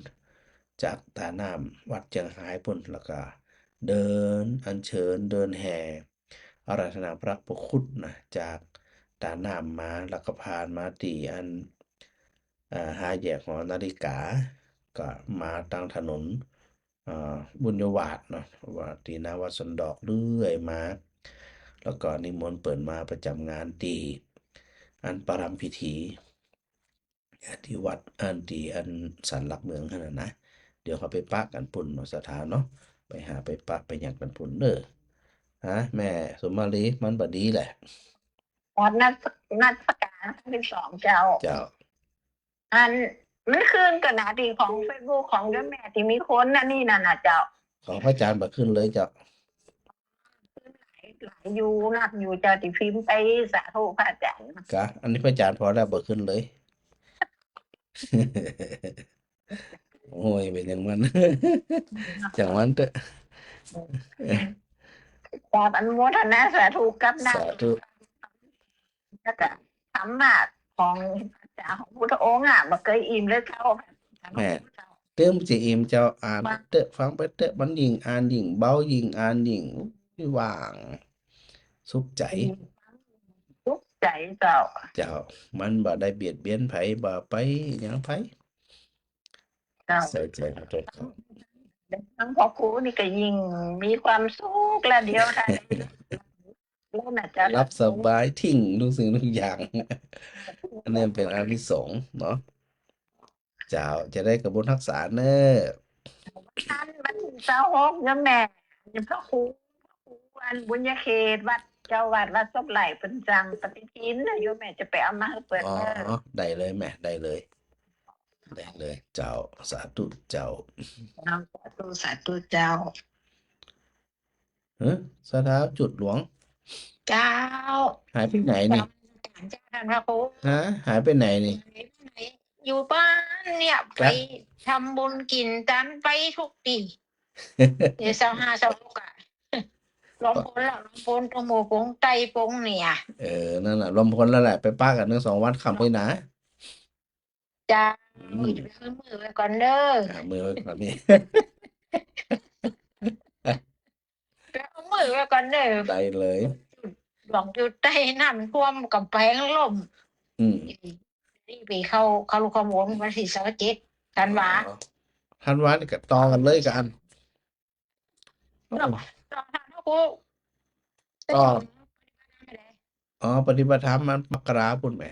จากตาน้ำวัดเจียงไฮ้ปุ่นแล้วก็เดินอัญเชิญเดินแห่อาราธนาพระพุทธคุณนะจากตาน้ำมาแล้วก็ผ่านมาที่อัน5 แยกหอนาฬิกา ก็มาทางถนนบุญยวาทเนาะว่าที่หน้าวัดสวนดอกเรื่อยมา แล้วก็นิมนต์เปิดมาประจำงานตีอันประรำพิธีที่วัดอันที่อันศาลหลักเมืองขนาดนะ เดี๋ยวเขาไปปะกันปุ่นเนาะสถานเนาะไปหาไปปะไปหยังกันปุ่นเด้อฮะแม่สมมาลีมันบดีแหละ วันนัดประกาศครั้งที่2เจ้า เจ้า อันมันคืนกันนะที่ของ Facebook ของเจ้าแม่ที่มีคนนั่นนี่นั่นน่ะเจ้า ของพระอาจารย์บ่ขึ้นเลยเจ้า หลายอยู่นัดอยู่เจ้าที่พิมพ์ไปสาธุพระอาจารย์ กะ อันนี้พระอาจารย์พอแล้วบ่ขึ้นเลย โอ้ยเป็นอย่างมัน จังมันเถอะ กราบอนุโมทนาสาธุกับนัก สาธุ แล้วก็ธรรมะของพระเจ้าของพุทธองค์บ่เคยอิ่มเลยเจ้า แม่ เติมสิอิ่มเจ้าอ่านเถอะฟังไปเถอะมันยิ่งอ่านยิ่งเบายิ่งอ่านยิ่งว่าง สุขใจ ทุกข์ใจเจ้า เจ้า มันบ่ได้เบียดเบียนไผบ่ไปหยังไผ เจ้า ใส่ใจเอาเถอะครับ ทั้งพ่อครูนี่ก็ยิ่งมีความสุขและเดียวได้แล้วน่ะจะ รับสบายทิ้งทุกสิ่งทุกอย่าง อันนี้เป็นอานิสงส์เนาะ เจ้าจะได้กระบุญรักษาเน้อ ท่านมันเจ้าฮกเจ้าแม่พระครูอันบุญญาเขตวัดเจ้าวัดวัดศพไหลเป็นจังปฏิทินน่ะโยมแม่จะไปเอามาให้เปิด อ๋อ เด้อ ได้เลยแม่ได้เลย ได้เลย เจ้าสาธุเจ้า สาธุเจ้า สาธุจุดหลวง เจ้า หายไปไหนนี่ เจ้าท่านพระครู ฮะหายไปไหนนี่ อยู่บ้านเนี่ย ครั ไป บ ทำบุญกินตันไปทุกปีเดี๋ยว25 26อ่ะหลวงพ่อละหลวงพ่อตรงหมู่ปงไตปงเนี่ย นั่นแหละลมพ้นแล้วแหละไปป้ากัน1-2 วันคำไปนะ จ้า อื มื ม อไว้ก่อนเด้อ มือไว้ก่อนนี่ ไปเอามือไว้ก่อนเด้อ ได้เลย หลวงอยู่ใต้น้ำท่วมกำแพงล่ม อืม นี่ไปเข้าลูกขโมยวันที่27ธันวา อ๋อธันวานี่ก็ต่อกันเลยกัน เนาะตอนท่านพระครู ต่อ อ๋อปฏิบัติธรรมมันมกราพุ่นแหม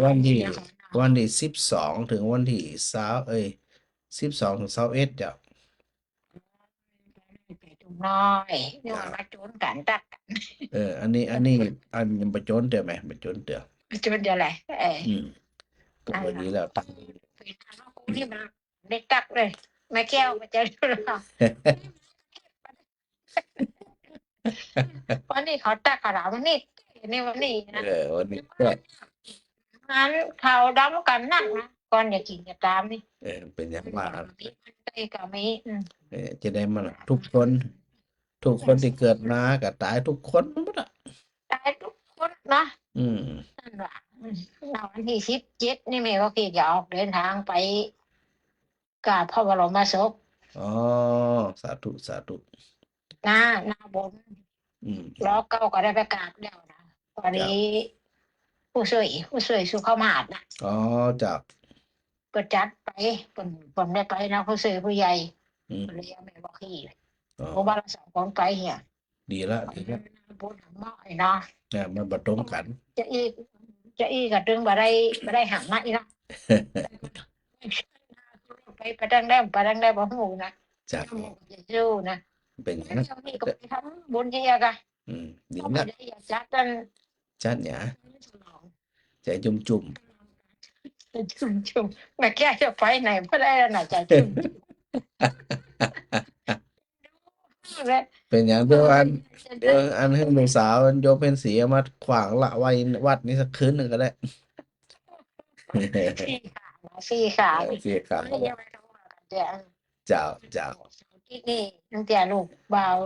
วันที่12ถึงวันที่12ถึง21เจ้า น้อยนี่ว่ามาโจนกันตักกัน อันนี้ยังประจนเด้อแหมประจนเด้อ มาโจนเดี๋ยวแหละก็วันนี้แล้วตั้ง เป็นทางพระครูนี่มันเด็กตักเลยแม่แก้วมาเจอเราวันนี้เขาตักกับเราวันนี้วันนี้นะ วันนี้ก็ งั้นเขาดำกันนั่งนะก่อนอย่ากินอย่าตามนี่ เป็นอย่างว่า มีมันก็กับมี จะได้มันทุกคนที่เกิดมาก็ตายทุกคนหมดอ่ะ ตายทุกคนนะ นั่นว่าวันที่17นี่แม่ก็คิดจะออกเดินทางไป กราบพระบรมศพ อ๋อสาธุสาธุ หน้าบน อืม ล้อเก้าก็ได้ไปกราบแล้วนะตอนนี้ผู้ช่วยสุขมาศนะ อ๋อจาก ก็จัดไปผมได้ไปนะผู้ช่วยผู้ใหญ่ อืม เรียกแม่บอกที่ อ๋อ โอบาลสองคนไปเนี่ย ดีละดีละ บุญหม้อยเนาะ เนี่ยมันบตรงกัน จะอีกับดึงบ่ได้หักมาอีกนะไปดังได้บ่ฮู้นะ จาก จะสู้นะ เป็นอย่าง แล้ นั้น วนี่ก็ไปทำบุญที่ยากะ อืมดี ก็ไม่ ละ ได้อยากจัดกัน จัดหยาใจจุ่มจุ่ม ชุ่มแม่แกจะไปไหนบ่ได้แล้วน่ะจะชุ่ม เป็นอย่างเดียวอันเดี๋ยวอันให้ลูกสาวอันโยมเป็นสีเอามาขวางละไว้วัดนี้สักคืนหนึ่งก็ได้ สี่ขา เสียขา ไม่ยังไม่ต้องว่ากันเจ้า เจ้าเจ้า ที่นี่ตั้งแต่ลูกบ่าว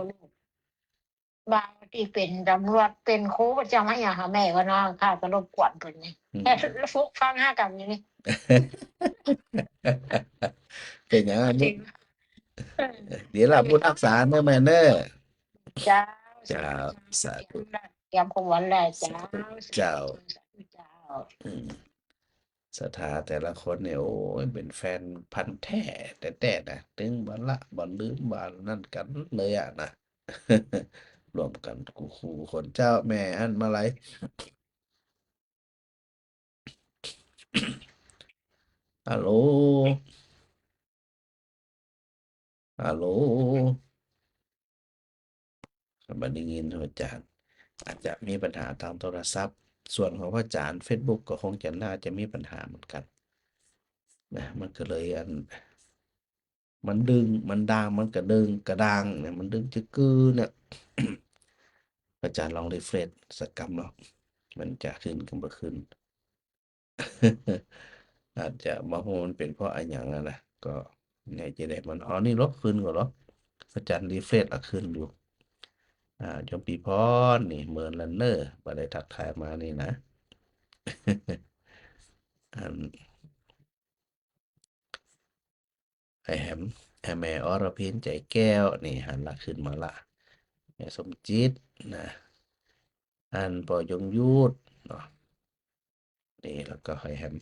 ที่เป็นตำรวจเป็นครูประจำให้อย่างค่ะแม่ก็เนาะข้าก็รบกวนเพิ่นนี่ อืม แค่ฟุกฟังห้ากรรมอยู่นี่ เป็นอย่างนั้น จริง เดี๋ยวเราพูดรักษาเนอะแม่เนอะ เจ้า เจ้าสาธุ เตรียมของวันแล้วเจ้า เจ้า เจ้า อืมศรัทธาแต่ละคนเนี่ยโอ้ยเป็นแฟนพันธุ์แท้แต่นะถึงบันละบันลืมบันนั่นกันเลยอ่ะนะ รวมกันกูครูคนเจ้าแม่อันมาไร ฮัลโหลฮัลโหลบันได้ยินพระอาจารย์อาจจะมีปัญหาทางโทรศัพท์ ส่วนของพระอาจารย์ Facebook ก็คงจะน่าจะมีปัญหาเหมือนกันนะมันก็เลยมันดึงมันดังมันกระดึงกระดังเนี่ยมันดึงจะกือเนี่ย พระอาจารย์ลองรีเฟรชสักกรรมเนาะมันจะขึ้นกันบ่ขึ้น อาจจะมาโหมันเป็นเพราะอะไรอย่างนั้นนะก็ในจะได้มันอ๋อนี่ลบขึ้นก่อนเหรอพระอาจารย์รีเฟรชละขึ้นอยู่จอมปีพรนี่เมินลันเนอร์มาได้ทักทายมานี่นะ อันไอแม่อรพินใจแก้วนี่หันละขึ้นมาละแม่สมจิตนะอันปอยงยุทธเนาะนี่แล้วก็ให้แฮม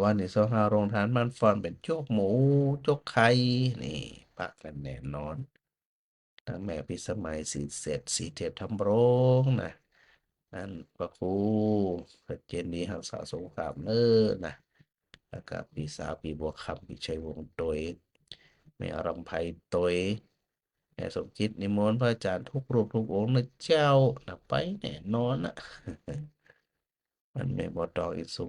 วันนี้2โรงทานมันฟอนเป็นโจ๊กหมูโจ๊กไข่นี่ปะกันแน่นอนทั้งแม่พิสมัยสีเสร็จสีเทพทำโรงนะนั่นพระครูพระเจนีหักษาสงครามเนอนะแล้วก็พี่สาวพี่บัวคำพี่ชัยวงศ์ตยแม่อรำไพตยแม่สมจิตนิมนต์พระอาจารย์ทุกรูปทุกองค์นะเจ้านะไปแน่นอนนะ มันไม่บอดอกอิสุ